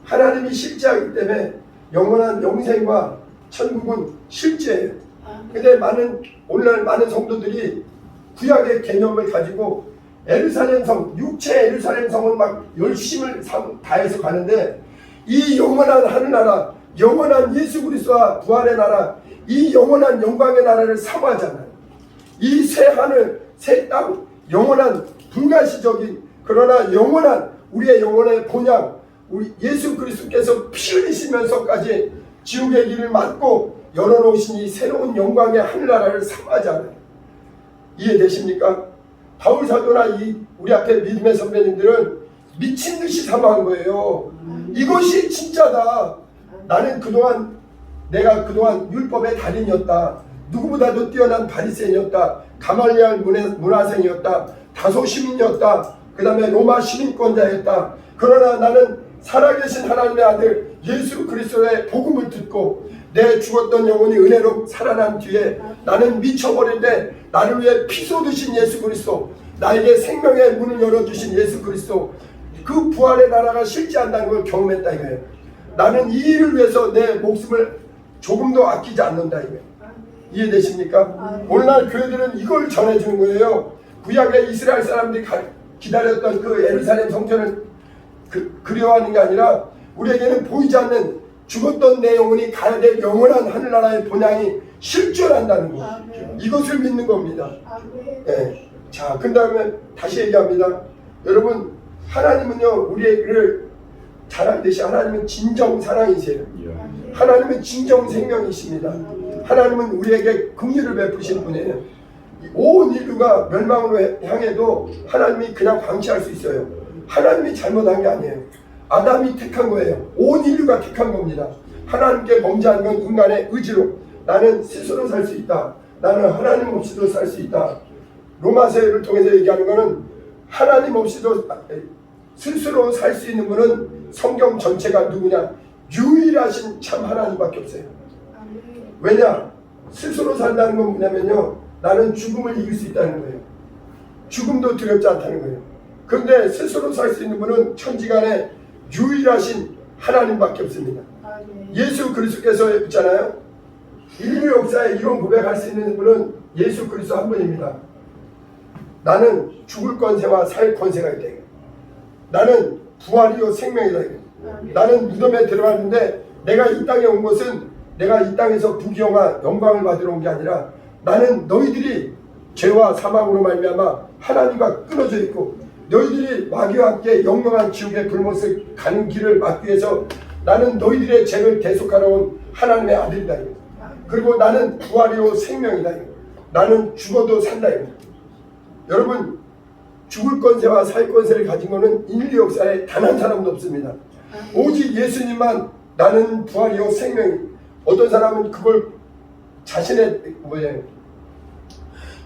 S1: 하나님이 실제하기 때문에 영원한 영생과 천국은 실제예요. 근데 오늘날 많은 성도들이 구약의 개념을 가지고 예루살렘성, 육체 예루살렘성은 막 열심을 다해서 가는데 이 영원한 하늘나라, 영원한 예수 그리스도와 부활의 나라, 이 영원한 영광의 나라를 사모하잖아요. 이 새 하늘, 새 땅, 영원한 불가시적인 그러나 영원한 우리의 영혼의 본향, 우리 예수 그리스도께서 피 흘리시면서까지 지옥의 길을 막고 열어놓으신 이 새로운 영광의 하늘나라를 삼하지 않아요. 이해되십니까? 바울 사도나 우리 앞에 믿음의 선배님들은 미친 듯이 사모한 거예요. 이것이 진짜다. 내가 그동안 율법의 달인이었다. 누구보다도 뛰어난 바리새인이었다. 가말리알 문화생이었다. 다소 시민이었다. 그 다음에 로마 시민권자였다. 그러나 나는 살아계신 하나님의 아들 예수 그리스도의 복음을 듣고 내 죽었던 영혼이 은혜로 살아난 뒤에 나는 미쳐버린데 나를 위해 피 쏟으신 예수 그리스도, 나에게 생명의 문을 열어주신 예수 그리스도, 그 부활의 나라가 실제한다는 걸 경험했다 이거예요. 나는 이 일을 위해서 내 목숨을 조금도 아끼지 않는다 이거예요. 이해되십니까? 오늘날 교회들은 이걸 전해주는 거예요. 구약의 이스라엘 사람들이 기다렸던 그 예루살렘 성전을 그리워하는 게 아니라 우리에게는 보이지 않는 죽었던 내 영혼이 가야 될 영원한 하늘나라의 본향이 실존한다는 거. 이것을 믿는 겁니다. 네. 자, 그 다음에 다시 얘기합니다. 여러분, 하나님은요, 우리를 잘 알듯이 하나님은 진정 사랑이세요. 하나님은 진정 생명이십니다. 하나님은 우리에게 긍휼을 베푸신 분이에요. 온 인류가 멸망으로 향해도 하나님이 그냥 방치할 수 있어요. 하나님이 잘못한 게 아니에요. 아담이 택한 거예요. 온 인류가 택한 겁니다. 하나님께 범죄한 건 인간의 의지로 나는 스스로 살 수 있다. 나는 하나님 없이도 살 수 있다. 로마서를 통해서 얘기하는 거는 하나님 없이도 스스로 살 수 있는 분은 성경 전체가 누구냐? 유일하신 참 하나님밖에 없어요. 왜냐? 스스로 산다는 건 뭐냐면요, 나는 죽음을 이길 수 있다는 거예요. 죽음도 두렵지 않다는 거예요. 그런데 스스로 살 수 있는 분은 천지간에 유일하신 하나님밖에 없습니다. 예수 그리스도께서 있잖아요. 인류 역사에 이런 고백할 수 있는 분은 예수 그리스도 한 분입니다. 나는 죽을 권세와 살 권세가 있다. 나는 부활이요 생명이다. 나는 무덤에 들어갔는데 내가 이 땅에 온 것은 내가 이 땅에서 부귀영화 영광을 받으러 온 게 아니라 나는 너희들이 죄와 사망으로 말미암아 하나님과 끊어져 있고 너희들이 마귀와 함께 영영한 지옥의 불못을 가는 길을 막기 위해서 나는 너희들의 죄를 대속하러 온 하나님의 아들이다. 그리고 나는 부활이요 생명이다. 나는 죽어도 산다. 여러분, 죽을 권세와 살 권세를 가진 것은 인류 역사에 단 한 사람도 없습니다. 오직 예수님만 나는 부활이요 생명이. 어떤 사람은 그걸 자신의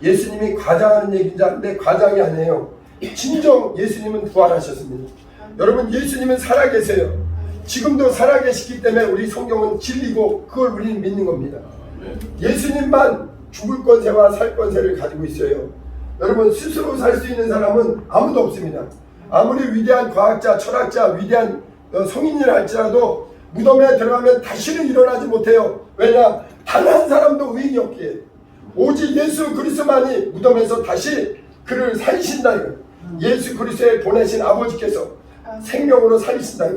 S1: 예수님이 과장하는 얘기인지 아는데 과장이 아니에요. 진정 예수님은 부활하셨습니다. 여러분, 예수님은 살아계세요. 지금도 살아계시기 때문에 우리 성경은 진리고 그걸 우리는 믿는 겁니다. 예수님만 죽을 권세와 살 권세를 가지고 있어요. 여러분, 스스로 살 수 있는 사람은 아무도 없습니다. 아무리 위대한 과학자, 철학자, 위대한 성인이라 할지라도 무덤에 들어가면 다시는 일어나지 못해요. 왜냐? 단 한 사람도 의인이 없기에 오직 예수 그리스도만이 무덤에서 다시 그를 살리신다. 예수 그리스도에 보내신 아버지께서 생명으로 살리신다.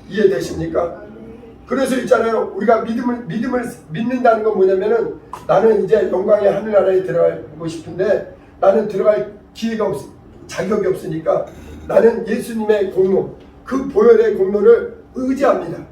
S1: 이해되십니까? 그래서 있잖아요. 우리가 믿음을 믿는다는 건 뭐냐면은 나는 이제 영광의 하늘나라에 들어가고 싶은데 나는 들어갈 기회가 자격이 없으니까 나는 예수님의 공로, 그 보혈의 공로를 의지합니다.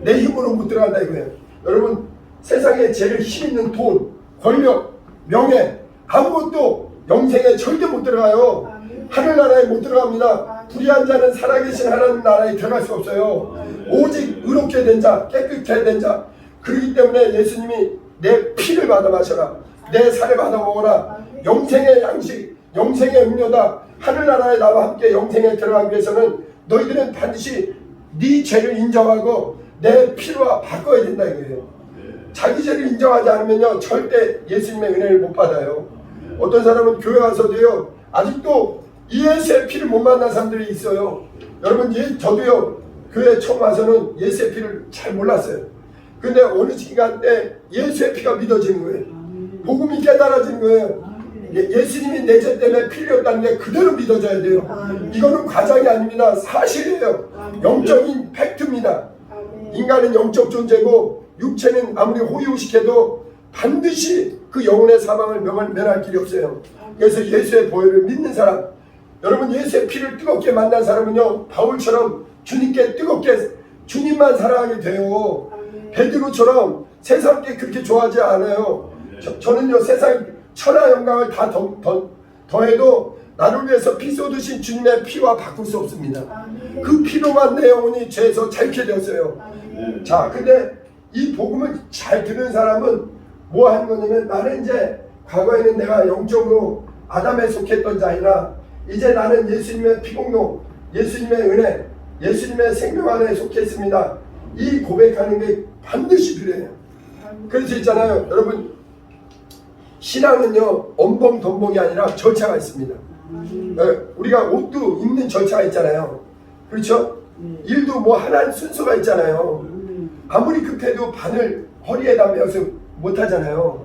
S1: 내 힘으로 못 들어간다 이거예요. 여러분, 세상에 제일 힘 있는 돈, 권력, 명예 아무것도 영생에 절대 못 들어가요. 하늘나라에 못 들어갑니다. 불의한 자는 살아계신 하나님 나라에 들어갈 수 없어요. 오직 의롭게 된 자, 깨끗게 된 자. 그렇기 때문에 예수님이 내 피를 받아 마셔라, 내 살을 받아 먹어라. 영생의 양식, 영생의 음료다. 하늘나라에 나와 함께 영생에 들어가기 위해서는 너희들은 반드시 네 죄를 인정하고 내 피로 바꿔야 된다 이거예요. 자기 죄를 인정하지 않으면요 절대 예수님의 은혜를 못 받아요. 어떤 사람은 교회 와서도요 아직도 예수의 피를 못 만난 사람들이 있어요. 여러분, 저도요 교회 처음 와서는 예수의 피를 잘 몰랐어요. 근데 어느 시간 때 예수의 피가 믿어지는 거예요. 복음이 깨달아지는 거예요. 예수님이 내 죄 때문에 피 흘렸다는 게 그대로 믿어져야 돼요. 이거는 과장이 아닙니다. 사실이에요. 영적인 팩트입니다. 인간은 영적 존재고 육체는 아무리 호의호식해도 반드시 그 영혼의 사망을 면할 길이 없어요. 그래서 예수의 보혈을 믿는 사람, 여러분 예수의 피를 뜨겁게 만난 사람은요 바울처럼 주님께 뜨겁게 주님만 사랑하게 돼요. 베드로처럼 세상께 그렇게 좋아하지 않아요. 저는요 세상 천하 영광을 다 더해도 나를 위해서 피 쏟으신 주님의 피와 바꿀 수 없습니다. 그 피로만 내 영혼이 죄에서 자유케 되었어요. 자, 근데 이 복음을 잘 듣는 사람은 뭐 하는 거냐면 나는 이제 과거에는 내가 영적으로 아담에 속했던 자이라 이제 나는 예수님의 피공로, 예수님의 은혜, 예수님의 생명 안에 속했습니다. 이 고백하는 게 반드시 필요해요. 그래서 있잖아요. 여러분 신앙은요 엄범덤봉이 아니라 절차가 있습니다. 우리가 옷도 입는 절차가 있잖아요. 그렇죠? 일도 뭐 하나는 순서가 있잖아요. 아무리 급해도 바늘 허리에다 메어서 못하잖아요.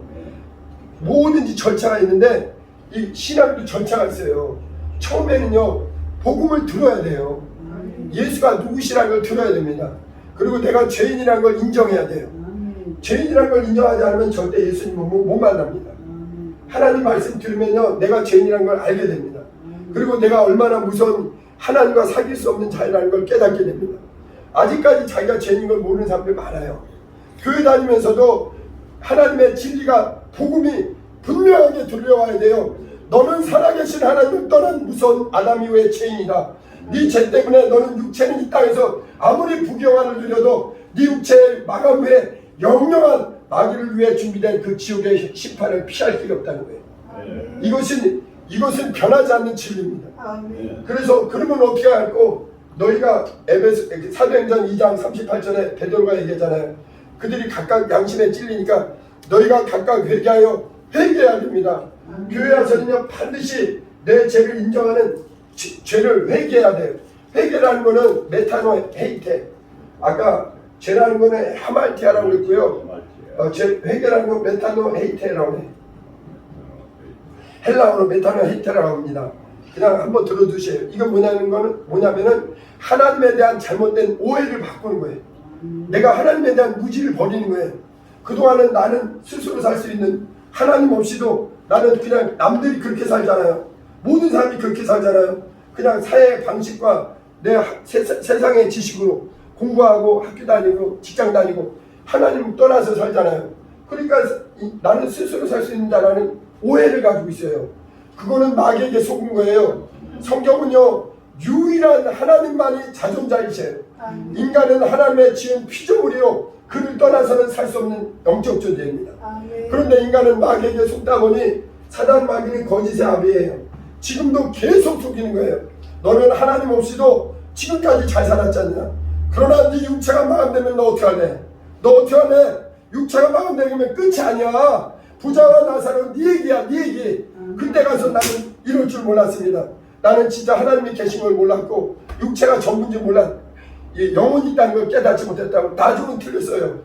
S1: 뭐든지 절차가 있는데 이 신앙도 절차가 있어요. 처음에는요 복음을 들어야 돼요. 예수가 누구시라는 걸 들어야 됩니다. 그리고 내가 죄인이라는 걸 인정해야 돼요. 죄인이라는 걸 인정하지 않으면 절대 예수님을 못 만납니다. 하나님 말씀 들으면요 내가 죄인이라는 걸 알게 됩니다. 그리고 내가 얼마나 무서운 하나님과 사귈 수 없는 자이라는 걸 깨닫게 됩니다. 아직까지 자기가 죄인인 걸 모르는 사람들 많아요. 교회 다니면서도 하나님의 진리가 복음이 분명하게 들려와야 돼요. 너는 살아계신 하나님을 떠난 무서운 아담 이후의 죄인이다. 네 죄 때문에 너는 육체는 이 땅에서 아무리 부귀영화를 누려도 네 육체의 마감 후에 영영한 마귀를 위해 준비된 그 지옥의 심판을 피할 길이 없다는 거예요. 이것은 변하지 않는 진리입니다. 그래서 그러면 어떻게 할고 너희가 사도행전 2장 38절에 베드로가 얘기하잖아요. 그들이 각각 양심에 찔리니까 너희가 각각 회개해야 됩니다. 교회 와서는요 반드시 내 죄를 인정하는 죄를 회개해야 돼요. 회개라는 거는 메타노 헤이테, 아까 죄라는 거는 하말티아라고 그랬고요. 회개라는 건 메타노 헤이테라고 해요. 헬라어로 메타노 헤이테라고 합니다. 그냥 한번 들어두세요. 이건 뭐냐면은 하나님에 대한 잘못된 오해를 바꾸는 거예요. 내가 하나님에 대한 무지를 버리는 거예요. 그동안은 나는 스스로 살 수 있는, 하나님 없이도 나는 그냥 남들이 그렇게 살잖아요. 모든 사람이 그렇게 살잖아요. 그냥 사회 방식과 내 세상의 지식으로 공부하고 학교 다니고 직장 다니고 하나님 떠나서 살잖아요. 그러니까 나는 스스로 살 수 있는 자라는 오해를 가지고 있어요. 그거는 마귀에게 속은 거예요. 성경은요 유일한 하나님만이 자존자이세요. 인간은 하나님의 지은 피조물이요 그를 떠나서는 살 수 없는 영적 존재입니다. 그런데 인간은 마귀에게 속다 보니 사단 마귀는 거짓의 아비예요. 지금도 계속 속이는 거예요. 너는 하나님 없이도 지금까지 잘 살았지 않냐. 그러나 네 육체가 마감되면 너 어떻게 하네? 너 어떻게 하네? 육체가 마감되면 끝이 아니야. 부자와 나사로 네 얘기야, 네 얘기. 그때 가서 나는 이럴 줄 몰랐습니다. 나는 진짜 하나님이 계신 걸 몰랐고 육체가 전부인지 몰랐. 영혼이 있다는 걸 깨닫지 못했다고. 나중은 틀렸어요.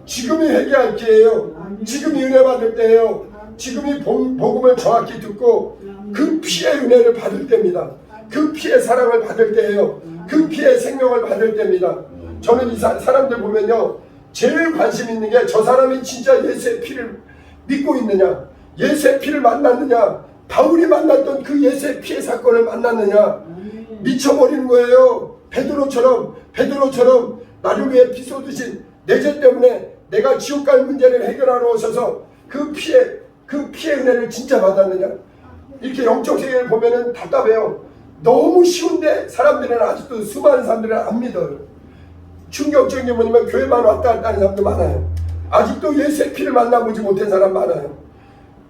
S1: 지금이 회개할 기회예요. 지금이 은혜 받을 때예요. 지금이 복음을 정확히 듣고 그 피의 은혜를 받을 때입니다. 그 피의 사랑을 받을 때예요. 그 피의 생명을 받을 때입니다. 저는 이 사람들 보면요 제일 관심 있는 게 저 사람이 진짜 예수의 피를 믿고 있느냐, 예수의 피를 만났느냐, 바울이 만났던 그 예수의 피의 사건을 만났느냐. 미쳐버리는 거예요. 베드로처럼 나를 위해 피 쏟으신 내 죄 때문에 내가 지옥 갈 문제를 해결하러 오셔서 그 피의 은혜를 진짜 받았느냐. 이렇게 영적 세계를 보면은 답답해요. 너무 쉬운데 사람들은 아직도 수많은 사람들은 안 믿어요. 충격적인 게 뭐냐면 교회만 왔다 갔다 하는 사람도 많아요. 아직도 예수의 피를 만나보지 못한 사람 많아요.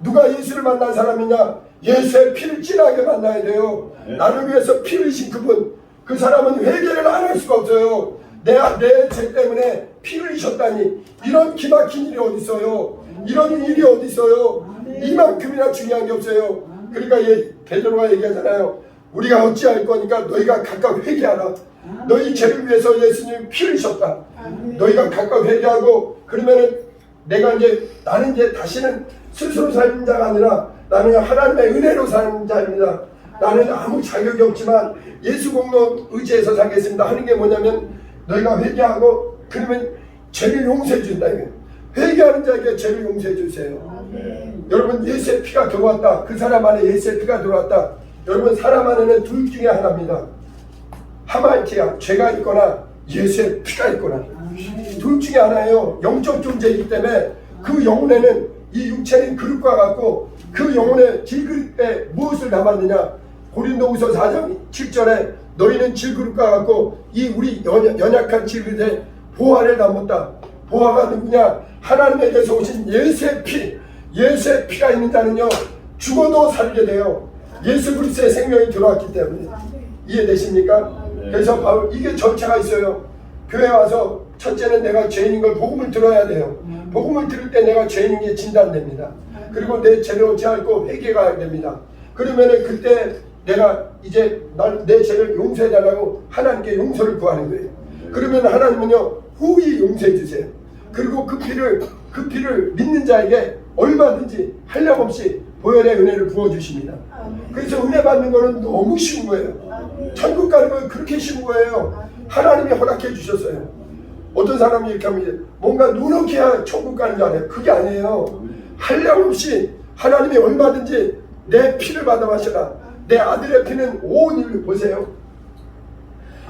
S1: 누가 예수를 만난 사람이냐? 예수의 피를 진하게 만나야 돼요. 나를 위해서 피를 흘리신 그분, 그 사람은 회개를 안 할 수가 없어요. 내 죄 때문에 피를 흘리셨다니 이런 기막힌 일이 어디 있어요? 이런 일이 어디 있어요? 이만큼이나 중요한 게 없어요. 그러니까 베드로가 얘기하잖아요. 우리가 어찌할 거니까 너희가 각각 회개하라. 너희 죄를 위해서 예수님이 피 흘리셨다. 너희가 각각 회개하고 그러면은 나는 이제 다시는 스스로 사는 자가 아니라 나는 하나님의 은혜로 사는 자입니다. 나는 아무 자격이 없지만 예수 공로 의지해서 살겠습니다 하는 게 뭐냐면 너희가 회개하고 그러면 죄를 용서해 준다. 회개하는 자에게 죄를 용서해 주세요. 여러분 예수의 피가 들어왔다. 그 사람 안에 예수의 피가 들어왔다. 여러분 사람 안에는 둘 중에 하나입니다. 하말티아 죄가 있거나 예수의 피가 있거나 둘 중에 하나예요. 영적 존재이기 때문에 그 영혼에는 이 육체는 그릇과 같고 그 영혼의 질그릇에 무엇을 담았느냐. 고린도후서 4장 7절에 너희는 질그릇과 같고 이 우리 연약한 질그릇에 보화를 담았다. 보화가 누구냐? 하나님에게서 오신 예수의 피. 예수의 피가 있는 자는요 죽어도 살게 돼요. 예수 그리스도의 생명이 들어왔기 때문에. 이해되십니까? 그래서 바울 이게 절차가 있어요. 교회 와서 첫째는 내가 죄인인 걸 복음을 들어야 돼요. 복음을 들을 때 내가 죄인인 게 진단됩니다. 그리고 내 죄를 어찌할고 회개가 됩니다. 그러면은 그때 내가 이제 내 죄를 용서해 달라고 하나님께 용서를 구하는 거예요. 그러면 하나님은요 후히 용서해 주세요. 그리고 그 피를 믿는 자에게 얼마든지 한량없이 보혈의 은혜를 부어주십니다. 그래서 은혜 받는 거는 너무 쉬운 거예요. 천국 가는 건 그렇게 쉬운 거예요. 하나님이 허락해 주셨어요. 어떤 사람이 이렇게 하면 뭔가 누렇게 해야 천국 가는 줄 알아요. 그게 아니에요. 한량없이 하나님이 얼마든지 내 피를 받아 마셔라. 내 아들의 피는 온 인류 보세요.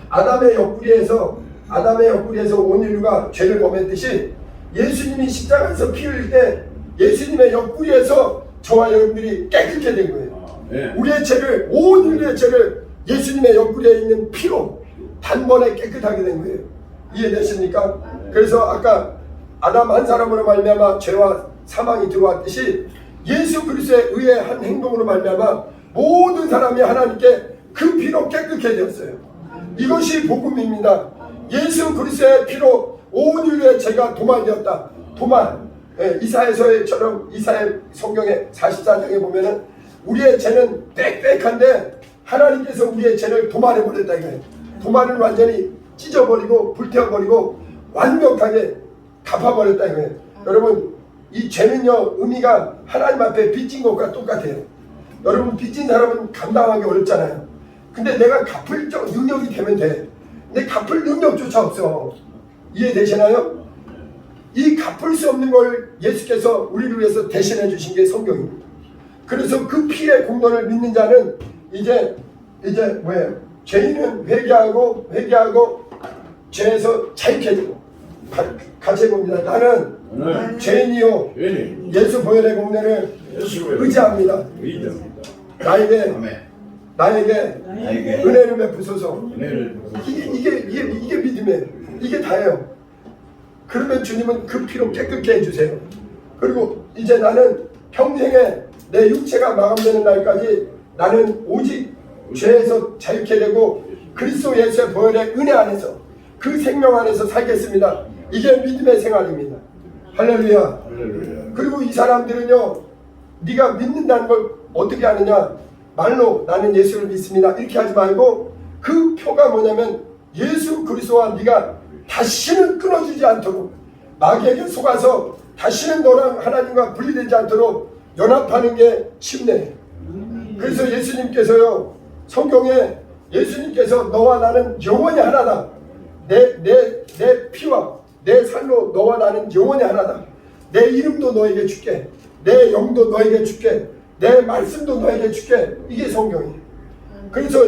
S1: 아담의 옆구리에서 온 인류가 죄를 범했듯이 예수님이 십자가에서 피 흘릴 때 예수님의 옆구리에서 저와 여러분들이 깨끗게 된 거예요. 우리의 죄를 온 인류의 죄를 예수님의 옆구리에 있는 피로 단번에 깨끗하게 된 거예요. 이해되십니까? 그래서 아까 아담 한 사람으로 말미암아 죄와 사망이 들어왔듯이 예수 그리스도의 의의 한 행동으로 말미암아 모든 사람이 하나님께 그 피로 깨끗게 되었어요. 이것이 복음입니다. 예수 그리스도의 피로 온 인류의 죄가 도말되었다. 도말. 이사야서처럼 이사야 성경의 44장에 보면은 우리의 죄는 빽빽한데 하나님께서 우리의 죄를 도말해 버렸다 이거예요. 도말을 완전히 찢어버리고 불태워버리고 완벽하게 갚아버렸다 이거예요. 여러분 이 죄는요 의미가 하나님 앞에 빚진 것과 똑같아요. 여러분 빚진 사람은 감당하기 어렵잖아요. 근데 내가 갚을 능력이 되면 돼. 근데 갚을 능력조차 없어. 이해되시나요? 이 갚을 수 없는 걸 예수께서 우리를 위해서 대신해 주신 게 성경입니다. 그래서 그 피의 공로를 믿는 자는 이제 뭐예요? 죄인은 회개하고 죄에서 자유해지고 같이 봅니다. 나는 죄인이요 예수 보혈의 공로를 의지합니다. 나에게 은혜를 베푸소서. 이게 믿음이에요. 이게 다예요. 그러면 주님은 그 피로 깨끗게 해주세요. 그리고 이제 나는 평생에 내 육체가 마감되는 날까지 나는 오직 죄에서 자유케 되고 그리스도 예수의 보혈의 은혜 안에서 그 생명 안에서 살겠습니다. 이게 믿음의 생활입니다. 할렐루야. 그리고 이 사람들은요 네가 믿는다는 걸 어떻게 하느냐, 말로 나는 예수를 믿습니다 이렇게 하지 말고 그 표가 뭐냐면 예수 그리스도와 네가 다시는 끊어지지 않도록 마귀에게 속아서 다시는 너랑 하나님과 분리되지 않도록 연합하는 게 쉽네. 그래서 예수님께서요 성경에 예수님께서 너와 나는 영원히 하나다. 내 피와 내 살로 너와 나는 영원히 하나다. 내 이름도 너에게 줄게. 내 영도 너에게 줄게. 내 말씀도 너에게 줄게. 이게 성경이에요. 그래서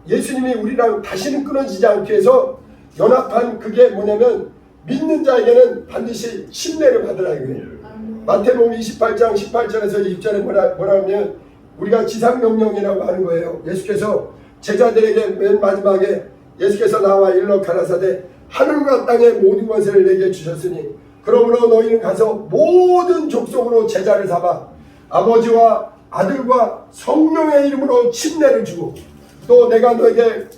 S1: 예수님이 우리랑 다시는 끊어지지 않게 해서 연합한 그게 뭐냐면 믿는 자에게는 반드시 침례를 받으라 이거예요. 마태복음 28장 18절에서 20절에 뭐라 하면 우리가 지상명령이라고 하는 거예요. 예수께서 제자들에게 맨 마지막에 예수께서 나와 일러 가라사대 하늘과 땅의 모든 것을 내게 주셨으니 그러므로 너희는 가서 모든 족속으로 제자를 삼아 아버지와 아들과 성령의 이름으로 침례를 주고 또 내가 너에게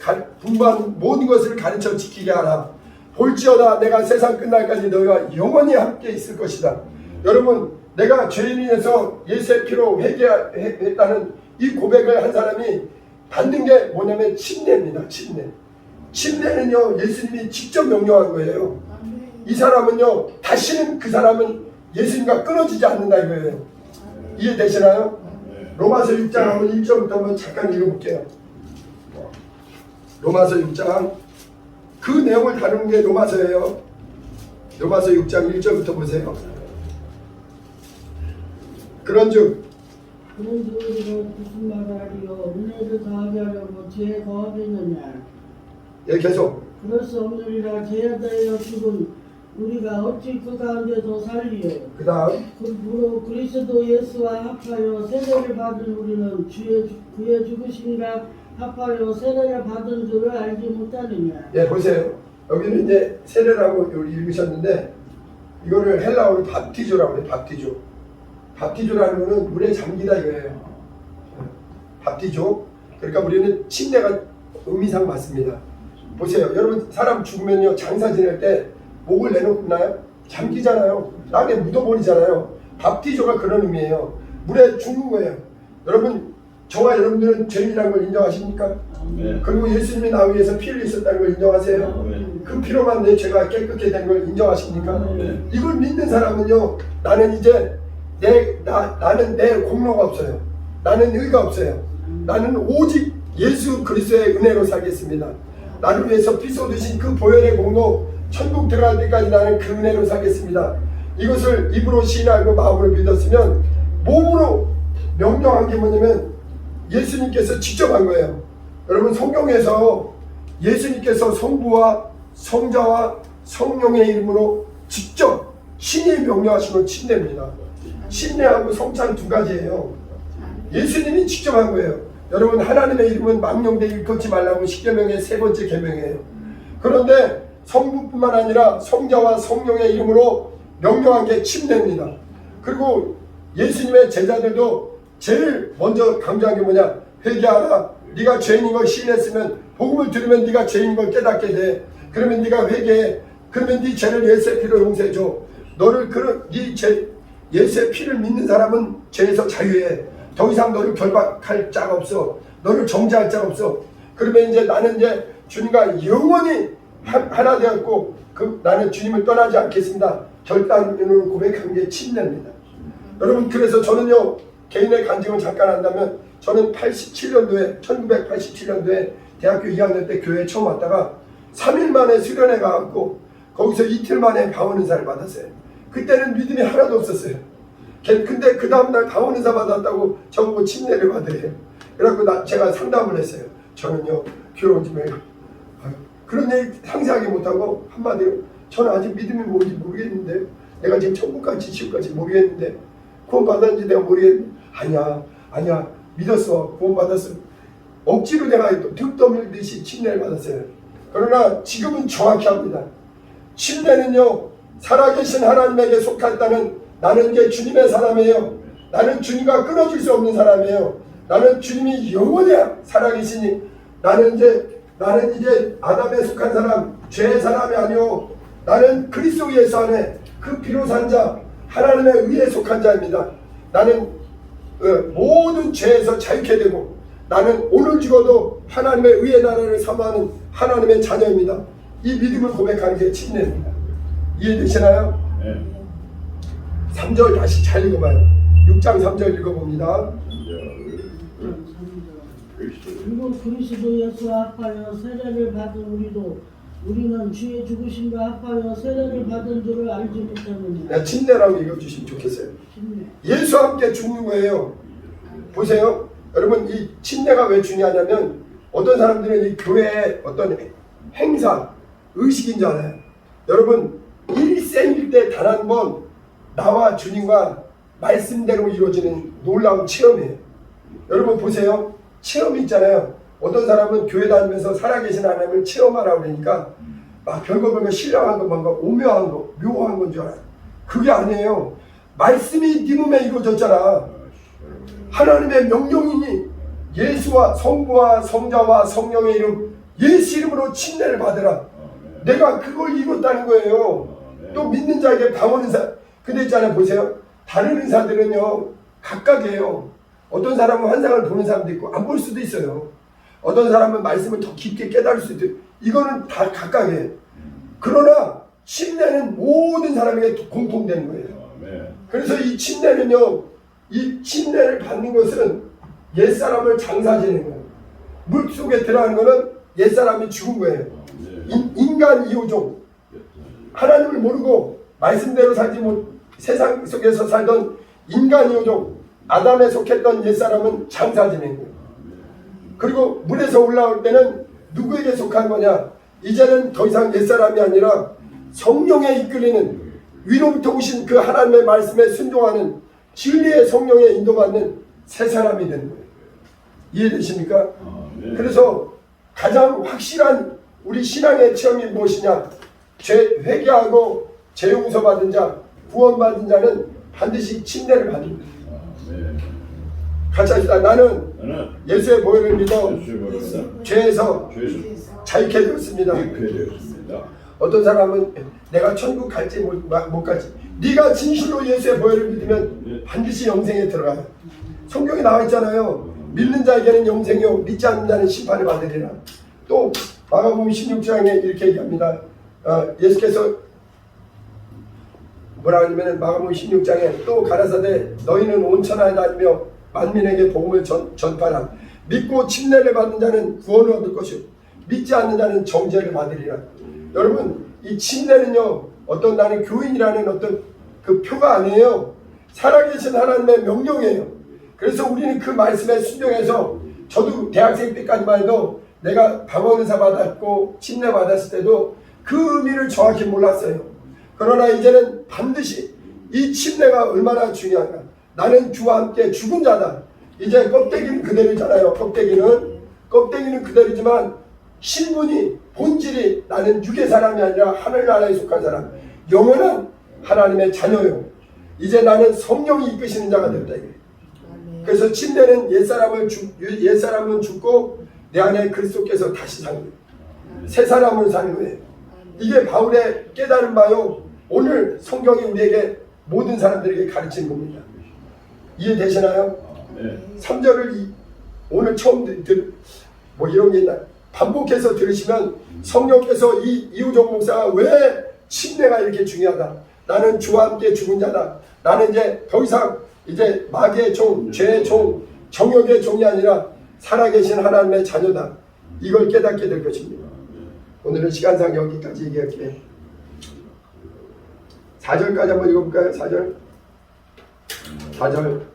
S1: 분부한 모든 것을 가르쳐 지키게 하라. 볼지어다 내가 세상 끝날까지 너희와 영원히 함께 있을 것이다. 여러분 내가 죄인에서 예수의 피로 회개했다는 이 고백을 한 사람이 받는 게 뭐냐면 침례입니다. 침례는요 예수님이 직접 명령한 거예요. 이 사람은요 다시는 그 사람은 예수님과 끊어지지 않는다 이거예요. 이해되시나요? 로마서 6장 한번 1절부터 한번 잠깐 읽어볼게요. 로마서 6장 그 내용을 다루는 게 로마서예요. 로마서 6장 1절부터 보세요. 그런즉
S2: 그런데 우리가 무슨 말을 하리요? 은혜를 더하게 하려고 죄에 거하겠느냐?
S1: 예, 계속.
S2: 그럴 수 없느니라. 죄에 대하여 죽은 우리가 어찌 그 가운데 더 살리요?
S1: 그 다음.
S2: 그로 그리스도 예수와 합하여 세례를 받은 우리는 그의 죽으심과 합하여 세례를 받은 줄을 알지 못하느냐?
S1: 예, 보세요. 여기는 이제 세례라고 읽으셨는데 이거를 헬라어로 밥티조라고 해요. 밥티조. 밥티조라는 거는 물에 잠기다 이거예요. 밥티조. 그러니까 우리는 침례가 의미상 맞습니다. 보세요. 여러분 사람 죽으면요 장사 지낼 때 목을 내놓고 나요? 잠기잖아요. 땅에 묻어버리잖아요. 밥티조가 그런 의미예요. 물에 죽는 거예요. 여러분 저와 여러분들은 죄인이라는 걸 인정하십니까?
S3: 네.
S1: 그리고 예수님이 나 위해서 피를 흘렸다는 걸 인정하세요?
S3: 네.
S1: 그 피로만 내 죄가 깨끗게 된 걸 인정하십니까?
S3: 네.
S1: 이걸 믿는 사람은요, 나는 이제 나는 내 공로가 없어요. 나는 의가 없어요. 나는 오직 예수 그리스도의 은혜로 살겠습니다. 나를 위해서 피 쏟으신 그 보혈의 공로, 천국 들어갈 때까지 나는 그 은혜로 살겠습니다. 이것을 입으로 시인하고 마음으로 믿었으면 몸으로 명령한 게 뭐냐면 예수님께서 직접 한 거예요. 여러분 성경에서 예수님께서 성부와 성자와 성령의 이름으로 직접 신이 명령하신 건 침례입니다. 침례하고 성찬 두 가지예요. 예수님이 직접 한 거예요. 여러분 하나님의 이름은 망령되 일컫지 말라고 십계명의 세 번째 계명이에요. 그런데 성부뿐만 아니라 성자와 성령의 이름으로 명령한 게 침례입니다. 그리고 예수님의 제자들도 제일 먼저 강조한 게 뭐냐? 회개하라. 네가 죄인인 걸 시인했으면 복음을 들으면 네가 죄인인 걸 깨닫게 돼. 그러면 네가 회개해. 그러면 네 죄를 예수의 피로 용서해줘. 너를 예수의 피를 믿는 사람은 죄에서 자유해. 더 이상 너를 결박할 자가 없어. 너를 정죄할 자가 없어. 그러면 이제 나는 이제 주님과 영원히 하나 되었고 나는 주님을 떠나지 않겠습니다. 결단으로 고백한 게 침례입니다. 여러분 그래서 저는요 개인의 간증을 잠깐 한다면 저는 1987년도에 대학교 2학년 때 교회에 처음 왔다가 3일 만에 수련회 가갖고 거기서 이틀 만에 강원은사를 받았어요. 그때는 믿음이 하나도 없었어요. 근데 그 다음날 강원은사 받았다고 저보고 침례를 받으래요. 그래갖고 제가 상담을 했어요. 저는요 교회 온 지 매일 그런 얘기 상세하게 못하고 한마디로 저는 아직 믿음이 뭔지 모르겠는데 내가 지금 천국 갈지 지옥 갈지 모르겠는데 구원 받았는지 내가 모르겠는데 아니야 믿었어. 구원 받았어. 억지로 내가 득 떠밀듯이 침례를 받았어요. 그러나 지금은 정확히 합니다. 침례는요 살아계신 하나님에게 속했다는 나는 이제 주님의 사람이에요. 나는 주님과 끊어질 수 없는 사람이에요. 나는 주님이 영원히 살아계시니 나는 이제 아담에 속한 사람, 죄의 사람이 아니오. 나는 그리스도 예수 안에 그 피로 산 자, 하나님의 의에 속한 자입니다. 나는 모든 죄에서 자유케 되고 나는 오늘 죽어도 하나님의 의의 나라를 사모하는 하나님의 자녀입니다. 이 믿음을 고백하는 게 침례입니다. 이해되시나요?
S3: 네.
S1: 3절 다시 잘 읽어봐요. 6장 3절 읽어봅니다.
S2: 그리고 그리스도 예수와 합하여 세례를 받은 우리는 주의 죽으심과 합하여 세례를 받은 줄을 알지 못하느냐.
S1: 침례라고 읽어주시면 좋겠어요.
S2: 침례.
S1: 예수와 함께 죽는 거예요. 보세요. 여러분 이 침례가 왜 중요하냐면 어떤 사람들은 이 교회의 어떤 행사, 의식인 줄 알아요. 여러분 일생일대 단 한 번 나와 주님과 말씀대로 이루어지는 놀라운 체험이에요. 여러분 보세요. 체험이 있잖아요. 어떤 사람은 교회 다니면서 살아계신 하나님을 체험하라고 그러니까 막 별거 신령한 거 뭔가 오묘한 거 묘한 건 줄 알아요. 그게 아니에요. 말씀이 네 몸에 이루어졌잖아. 하나님의 명령이니 예수와 성부와 성자와 성령의 이름 예수 이름으로 침례를 받으라. 내가 그걸 이뤘다는 거예요. 또 믿는 자에게 강원은사. 근데 있잖아요. 보세요. 다른 은사들은요 각각이에요. 어떤 사람은 환상을 보는 사람도 있고 안 볼 수도 있어요. 어떤 사람은 말씀을 더 깊게 깨달을 수도 있고 이거는 다 각각이에요. 그러나 침례는 모든 사람에게 공통된 거예요. 그래서 이 침례는요 이 침례를 받는 것은 옛사람을 장사지는 거예요. 물속에 들어가는 거는 옛사람이 죽은 거예요. 인간 이호종 하나님을 모르고 말씀대로 살지 못 세상 속에서 살던 인간 이호종 아담에 속했던 옛사람은 장사 지내고, 그리고 물에서 올라올 때는 누구에게 속한 거냐? 이제는 더 이상 옛사람이 아니라 성령에 이끌리는, 위로부터 오신 그 하나님의 말씀에 순종하는 진리의 성령에 인도받는 새 사람이 되는 거예요. 이해되십니까? 그래서 가장 확실한 우리 신앙의 체험이 무엇이냐? 회개하고 죄 용서 받은 자, 구원 받은 자는 반드시 침례를 받는 거예요. 같이 합시다. 나는 예수의 보혈을 믿어 죄에서 자유케 되었습니다. 어떤 사람은 내가 천국 갈지 못 갈지, 네가 진실로 예수의 보혈을 믿으면 반드시 영생에 들어가요. 성경에 나와 있잖아요. 믿는 자에게는 영생이요 믿지 않는 자는 심판을 받으리라. 또 마가복음 16장에 이렇게 얘기합니다. 예수께서 뭐라 하냐면 마가복음 16장에 또 가라사대 너희는 온 천하에 다니며 만민에게 복음을 전파하라. 믿고 침례를 받는 자는 구원을 얻을 것이요 믿지 않는 자는 정죄를 받으리라. 여러분, 이 침례는요 어떤 나는 교인이라는 어떤 그 표가 아니에요. 살아계신 하나님의 명령이에요. 그래서 우리는 그 말씀에 순종해서, 저도 대학생 때까지만 해도 내가 방언의사 받았고 침례 받았을 때도 그 의미를 정확히 몰랐어요. 그러나 이제는 반드시 이 침례가 얼마나 중요한가. 나는 주와 함께 죽은 자다. 이제 껍데기는 그대로잖아요. 껍데기는 그대로지만 신분이, 본질이 나는 육의 사람이 아니라 하늘나라에 속한 사람, 영원한 하나님의 자녀요. 이제 나는 성령이 이끄시는 자가 되었다. 그래서 침례는 옛사람은 죽고 내 안에 그리스도께서 다시 사는 거예요. 새 사람으로 사는 거예요. 이게 바울의 깨달은 바요. 오늘 성경이 우리에게 모든 사람들에게 가르치는 겁니다. 이해되시나요? 3절을 오늘 처음 뭐 이런 게 있나 반복해서 들으시면 성령께서 이우정 목사가 왜 침례가 이렇게 중요하다. 나는 주와 함께 죽은 자다. 나는 이제 더 이상 이제 마귀의 종, 죄의 종, 정욕의 종이 아니라 살아계신 하나님의 자녀다. 이걸 깨닫게 될 것입니다. 오늘은 시간상 여기까지 얘기할게요. 4절까지 한번 읽어볼까요? 4절.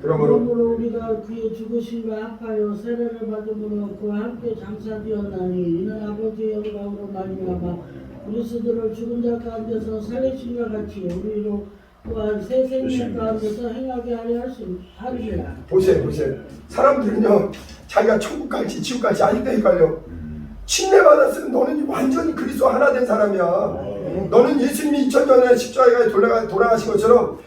S1: 그러므로
S2: 우리가 그의 죽으심과 합하여 세례를 받음으로 그와 함께 장사되었나니 이는 아버지의 영광으로 말미암아 그리스도를 죽은 자 가운데서 살리심과 같이 우리로 또한 새 생명 가운데서 행하게 하려 하리라.
S1: 보세요. 사람들은요 자기가 천국 갈지 지옥 갈지 아직도 헷갈려. 침례 받았으면 너는 완전히 그리스도 하나 된 사람이야. 너는 예수님이 2000년 전에 십자가에 돌아가신 것처럼,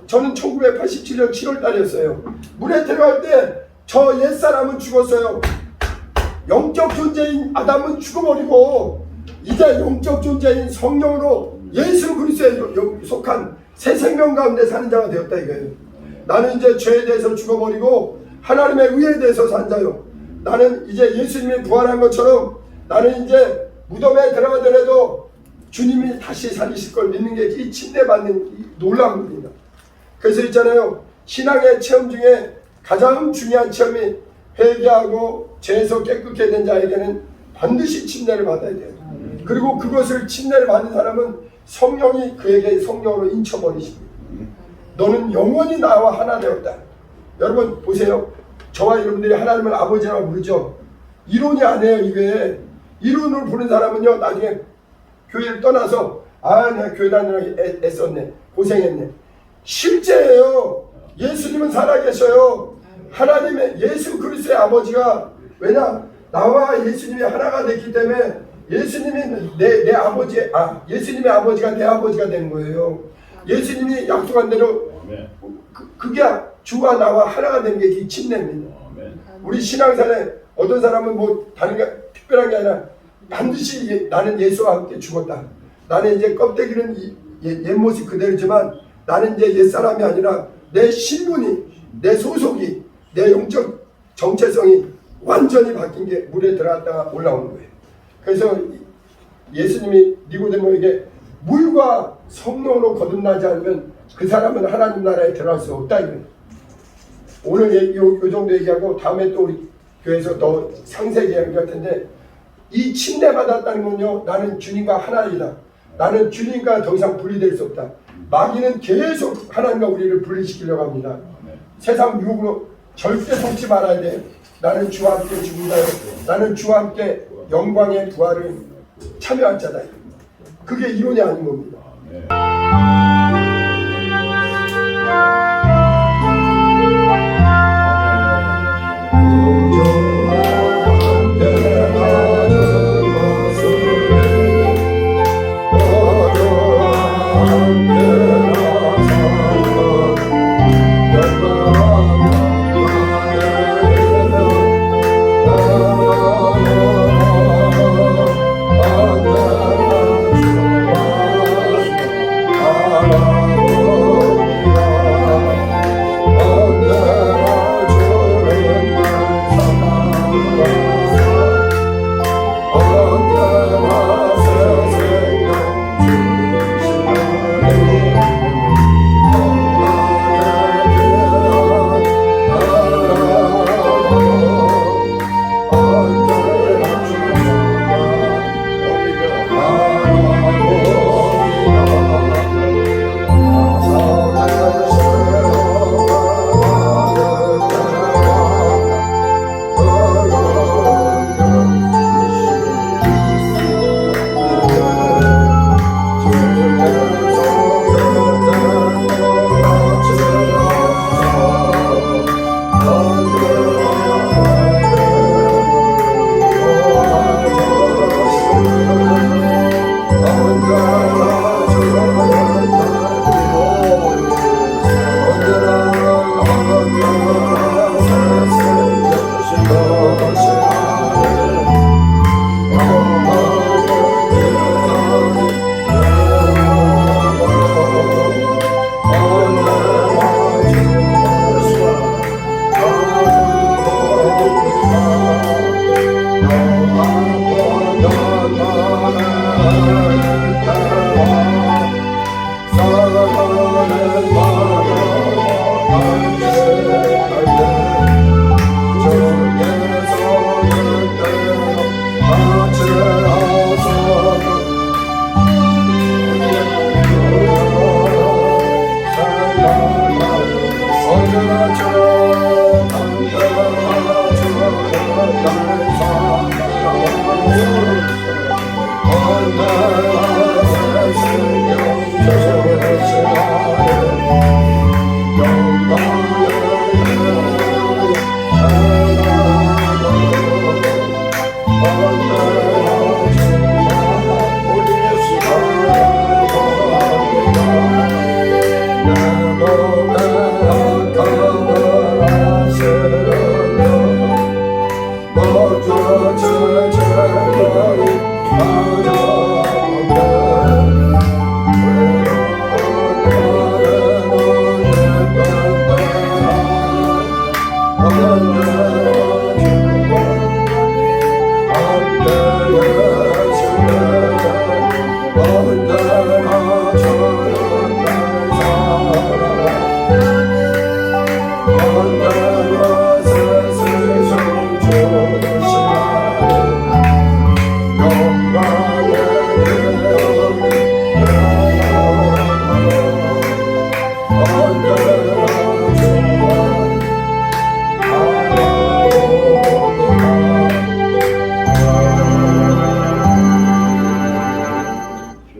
S1: 저는 1987년 7월 달이었어요. 물에 들어갈 때 저 옛사람은 죽었어요. 영적 존재인 아담은 죽어버리고 이제 영적 존재인 성령으로 예수 그리스도에 속한 새 생명 가운데 사는 자가 되었다 이거예요. 나는 이제 죄에 대해서 죽어버리고 하나님의 의에 대해서 산 자요. 나는 이제 예수님이 부활한 것처럼 나는 이제 무덤에 들어가더라도 주님이 다시 살리실 걸 믿는 게 이 침례받는 놀라운 겁니다. 그래서 있잖아요. 신앙의 체험 중에 가장 중요한 체험이 회개하고 죄에서 깨끗게 된 자에게는 반드시 침례를 받아야 돼요. 그리고 그것을 침례를 받는 사람은 성령이 그에게 성령으로 인쳐버리십니다. 너는 영원히 나와 하나 되었다. 여러분 보세요. 저와 여러분들이 하나님을 아버지라고 부르죠. 이론이 아니에요. 이게 이론을 부르는 사람은요 나중에 교회를 떠나서 내가 교회 다니느라 애썼네, 고생했네. 실제예요. 예수님은 살아계셔요. 하나님의 예수 그리스도의 아버지가, 왜냐 나와 예수님이 하나가 됐기 때문에 예수님이 내 아버지, 예수님의 아버지가 내 아버지가 되는 거예요. 예수님이 약속한 대로 그게 주와 나와 하나가 되는 게 이 침례입니다. 우리 신앙생활에 어떤 사람은 뭐 다른 게 특별한 게 아니라 반드시 나는 예수와 함께 죽었다. 나는 이제 껍데기는 옛 모습 그대로지만 나는 이제 옛사람이 아니라 내 신분이, 내 소속이, 내 영적 정체성이 완전히 바뀐 게 물에 들어갔다가 올라오는 거예요. 그래서 예수님이 니고데모에게 물과 성령으로 거듭나지 않으면 그 사람은 하나님 나라에 들어갈 수 없다 이거예요. 오늘 요 정도 얘기하고 다음에 또 우리 교회에서 더 상세히 얘기할 텐데, 이 침례 받았다는 건요 나는 주님과 하나이다. 나는 주님과 더 이상 분리될 수 없다. 마귀는 계속 하나님과 우리를 분리시키려고 합니다. 세상 유혹으로 절대 속지 말아야 돼. 나는 주와 함께 죽은 자요. 나는 주와 함께 영광의 부활을 참여할 자다. 그게 이론이 아닌 겁니다.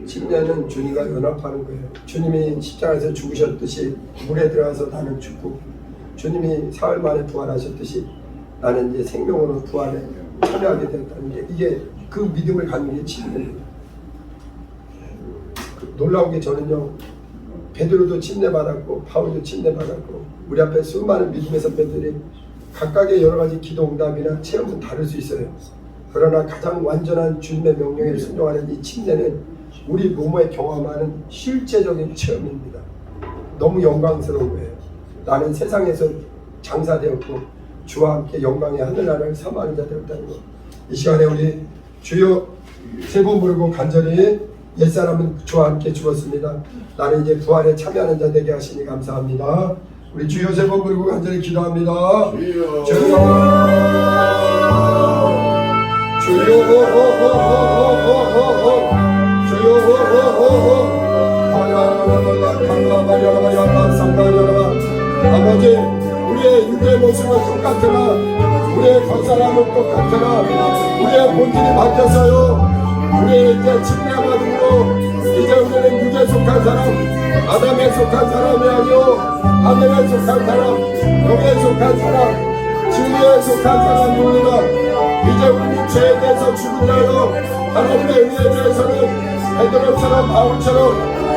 S1: 침례는 주님과 연합하는 거예요. 주님이 십자가에서 죽으셨듯이 물에 들어가서 나는 죽고, 주님이 사흘 만에 부활하셨듯이 나는 이제 생명으로 부활에 참여하게 됐다는 게, 이게 그 믿음을 갖는 게 침례입니다. 놀라운 게, 저는요, 베드로도 침례받았고 바울도 침례받았고 우리 앞에 수많은 믿음의 선배들이 각각의 여러 가지 기도 응답이나 체험은 다를 수 있어요. 그러나 가장 완전한 주님의 명령에 순종하는 이 침례는 우리 몸에 경험하는 실제적인 체험입니다. 너무 영광스러운 거예요. 나는 세상에서 장사되었고 주와 함께 영광의 하늘나라를 사모하는 자 되었다는 것. 이 시간에 우리 주여 세 번 부르고 간절히 옛사람은 주와 함께 죽었습니다. 나는 이제 부활에 참여하는 자 되게 하시니 감사합니다. 우리 주여 세 번 부르고 간절히 기도합니다. 주여 주여 주여 아버지, 우리의 육의 모습은 똑같으나 우리의 겉사람은 똑같으나 우리의 본질이 바뀌어서요, 우리의 이제 침례받음으로 이제 우리는 육에 속한 사람, 아담에 속한 사람이 아니요 하늘에 속한 사람, 영에 속한 사람, 진리에 속한 사람입니다. 이제 우리는 죄에 대해서 죽은 자요, 하나님의 은혜에 대해서는 베드로처럼 바울처럼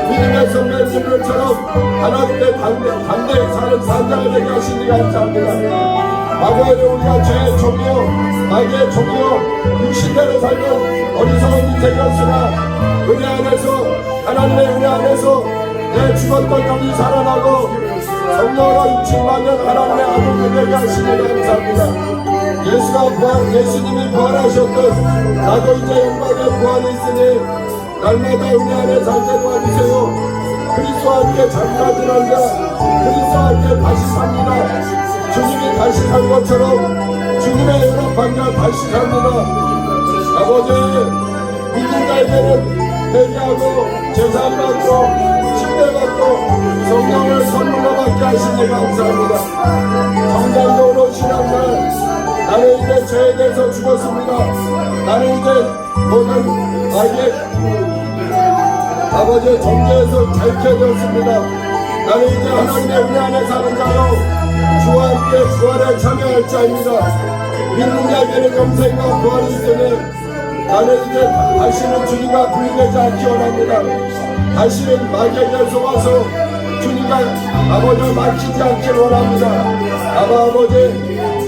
S1: 믿음의 선배 진로처럼 하나님의 반대에 사는 산자가 되게 하시니 감사합니다. 과거에는 우리가 죄의 종이요 마귀의 종이요 육신대로 살던 어리석은 인생이었으나 은혜 안에서 하나님의 은혜 안에서 내 죽었던 영이 살아나고 성령으로 6,000만 하나님의 아들이 되게 하시니 감사합니다. 예수님이 부활하셨던 나도 이제 영광의 부활이 있으니 날마다 은혜 안에 살게 도와주세요. 그리스도와 함께 잠깐이란다. 그리스도와 함께 다시 삽니다. 주님이 다시 산 것처럼 주님의 연합한 자 다시 삽니다. 아버지, 믿는 자에게는 회개하고 제사받고 침례받고 성령을 선물로 받게 하시니 감사합니다. 정상적으로 신앙생활, 나는 이제 죄에 대해서 죽었습니다. 나는 이제 모든 나에게 아버지의 정죄에서 자유케 되었습니다. 나는 이제 하나님의 은혜 안에 사는 자요, 주와 함께 부활에 참여할 자입니다. 믿는 자에게는 영생과 부활이 있으니 나는 이제 다시는 주님과 분리되지 않기 원합니다. 다시는 마귀에게 속아서 주님과 아버지를 막히지 않기 원합니다. 아버지,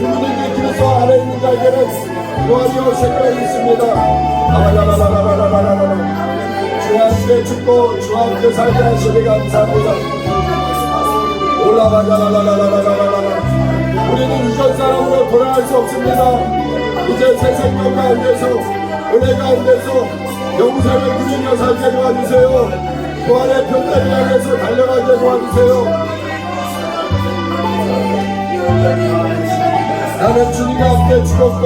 S1: 누구든지 그리스도 안에 있는 자에게는 부활이요 생명이 있습니다. 주와 함께 죽고 주와 함께 살게 하시니 감사합니다. 우리는 이전 사람으로 돌아갈 수 없습니다. 이제 새 생명 가운데서 은혜 가운데서 영생을 누리며 살게 도와주세요. 부활의 편대를 향해서 달려가게 도와주세요. 나는 주님과 함께 죽었고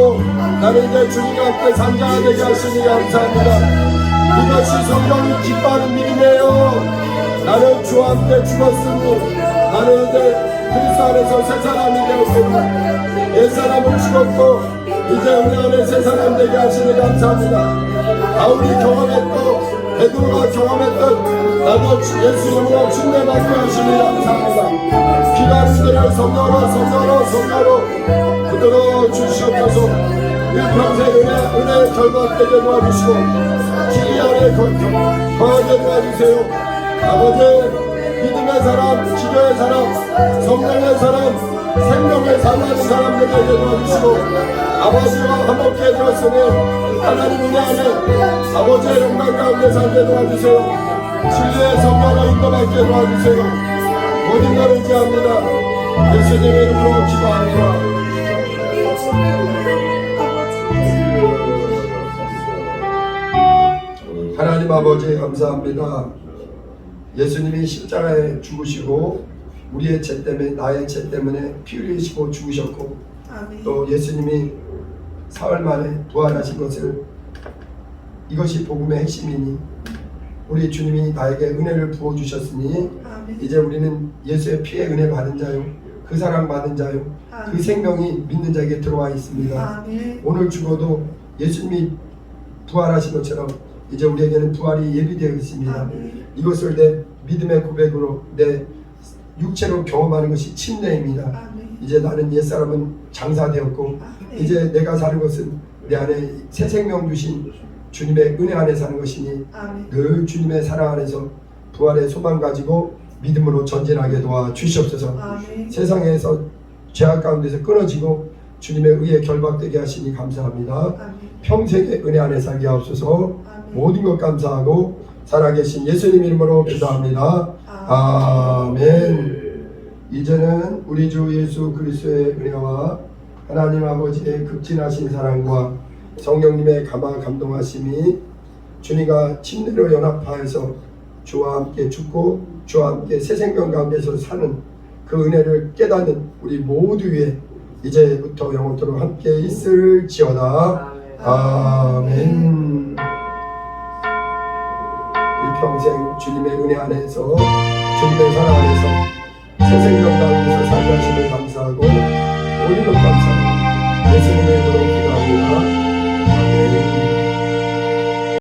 S1: 나는 이제 주님과 함께 산자가 되게 하시니 감사합니다. 이것이 성령이 기뻐하는 믿음이에요. 나는 주와 함께 죽었으니 나는 이제 그리스도 안에서 새 사람이 되었습니다. 옛 사람은 죽었고 이제 우리 안에 새 사람 되게 하시니 감사합니다. 바울이 경험했고 베드로가 경험했던 나도 예수 이름으로 침례받게 하시니 감사합니다. 기다리는 성령으로 붙들어 주시옵소서. 일평생 은혜의 결박되게 도와주시고 진리 안에 거하게 도와주세요. 아버지, 믿음의 사람, 기도의 사람, 성령의 사람, 생명의 사랑하는 사람들 되게 도와주시고 아버지와 화목해 되었으니 하나님 은혜 안에 아버지의 영광 가운데 살게 도와주세요. 진리의 성령을 인도받게 도와주세요. 모든 걸 의지합니다. 예수님의 이름으로 기도합니다. 하나님 아버지 감사합니다. 예수님이 십자가에 죽으시고 우리의 죄 때문에 나의 죄 때문에 피 흘리시고 죽으셨고 아멘. 또 예수님이 사흘 만에 부활하신 것을 이것이 복음의 핵심이니 우리 주님이 나에게 은혜를 부어주셨으니 아멘. 이제 우리는 예수의 피에 은혜 받은 자요 그 사랑 받은 자요 아멘. 그 생명이 믿는 자에게 들어와 있습니다. 아멘. 오늘 죽어도 예수님이 부활하신 것처럼 이제 우리에게는 부활이 예비되어 있습니다. 아멘. 이것을 내 믿음의 고백으로 내 육체로 경험하는 것이 침례입니다. 아멘. 이제 나는 옛사람은 장사되었고 아멘. 이제 내가 사는 것은 내 안에 새 생명 주신 주님의 은혜 안에 사는 것이니 아멘. 늘 주님의 사랑 안에서 부활의 소망 가지고 믿음으로 전진하게 도와주시옵소서. 아멘. 세상에서 죄악 가운데서 끊어지고 주님의 의에 결박되게 하시니 감사합니다. 아멘. 평생의 은혜 안에 살게 하옵소서. 아멘. 모든 것 감사하고 살아계신 예수님 이름으로 기도합니다. 아멘. 이제는 우리 주 예수 그리스도의 은혜와 하나님 아버지의 극진하신 사랑과 성령님의 감동하심이 주님과 침례로 연합하여서 주와 함께 죽고 주와 함께 새 생명 가운데서 사는 그 은혜를 깨닫는 우리 모두 위에 이제부터 영원토록 함께 있을지어다. 아멘. 평생 주님의 은혜 안에서 주님의 사랑 안에서 새 생명 가운데서 살게 하심을 감사하고 오늘도 감사하고 예수님의 이름으로 기도합니다. 아멘.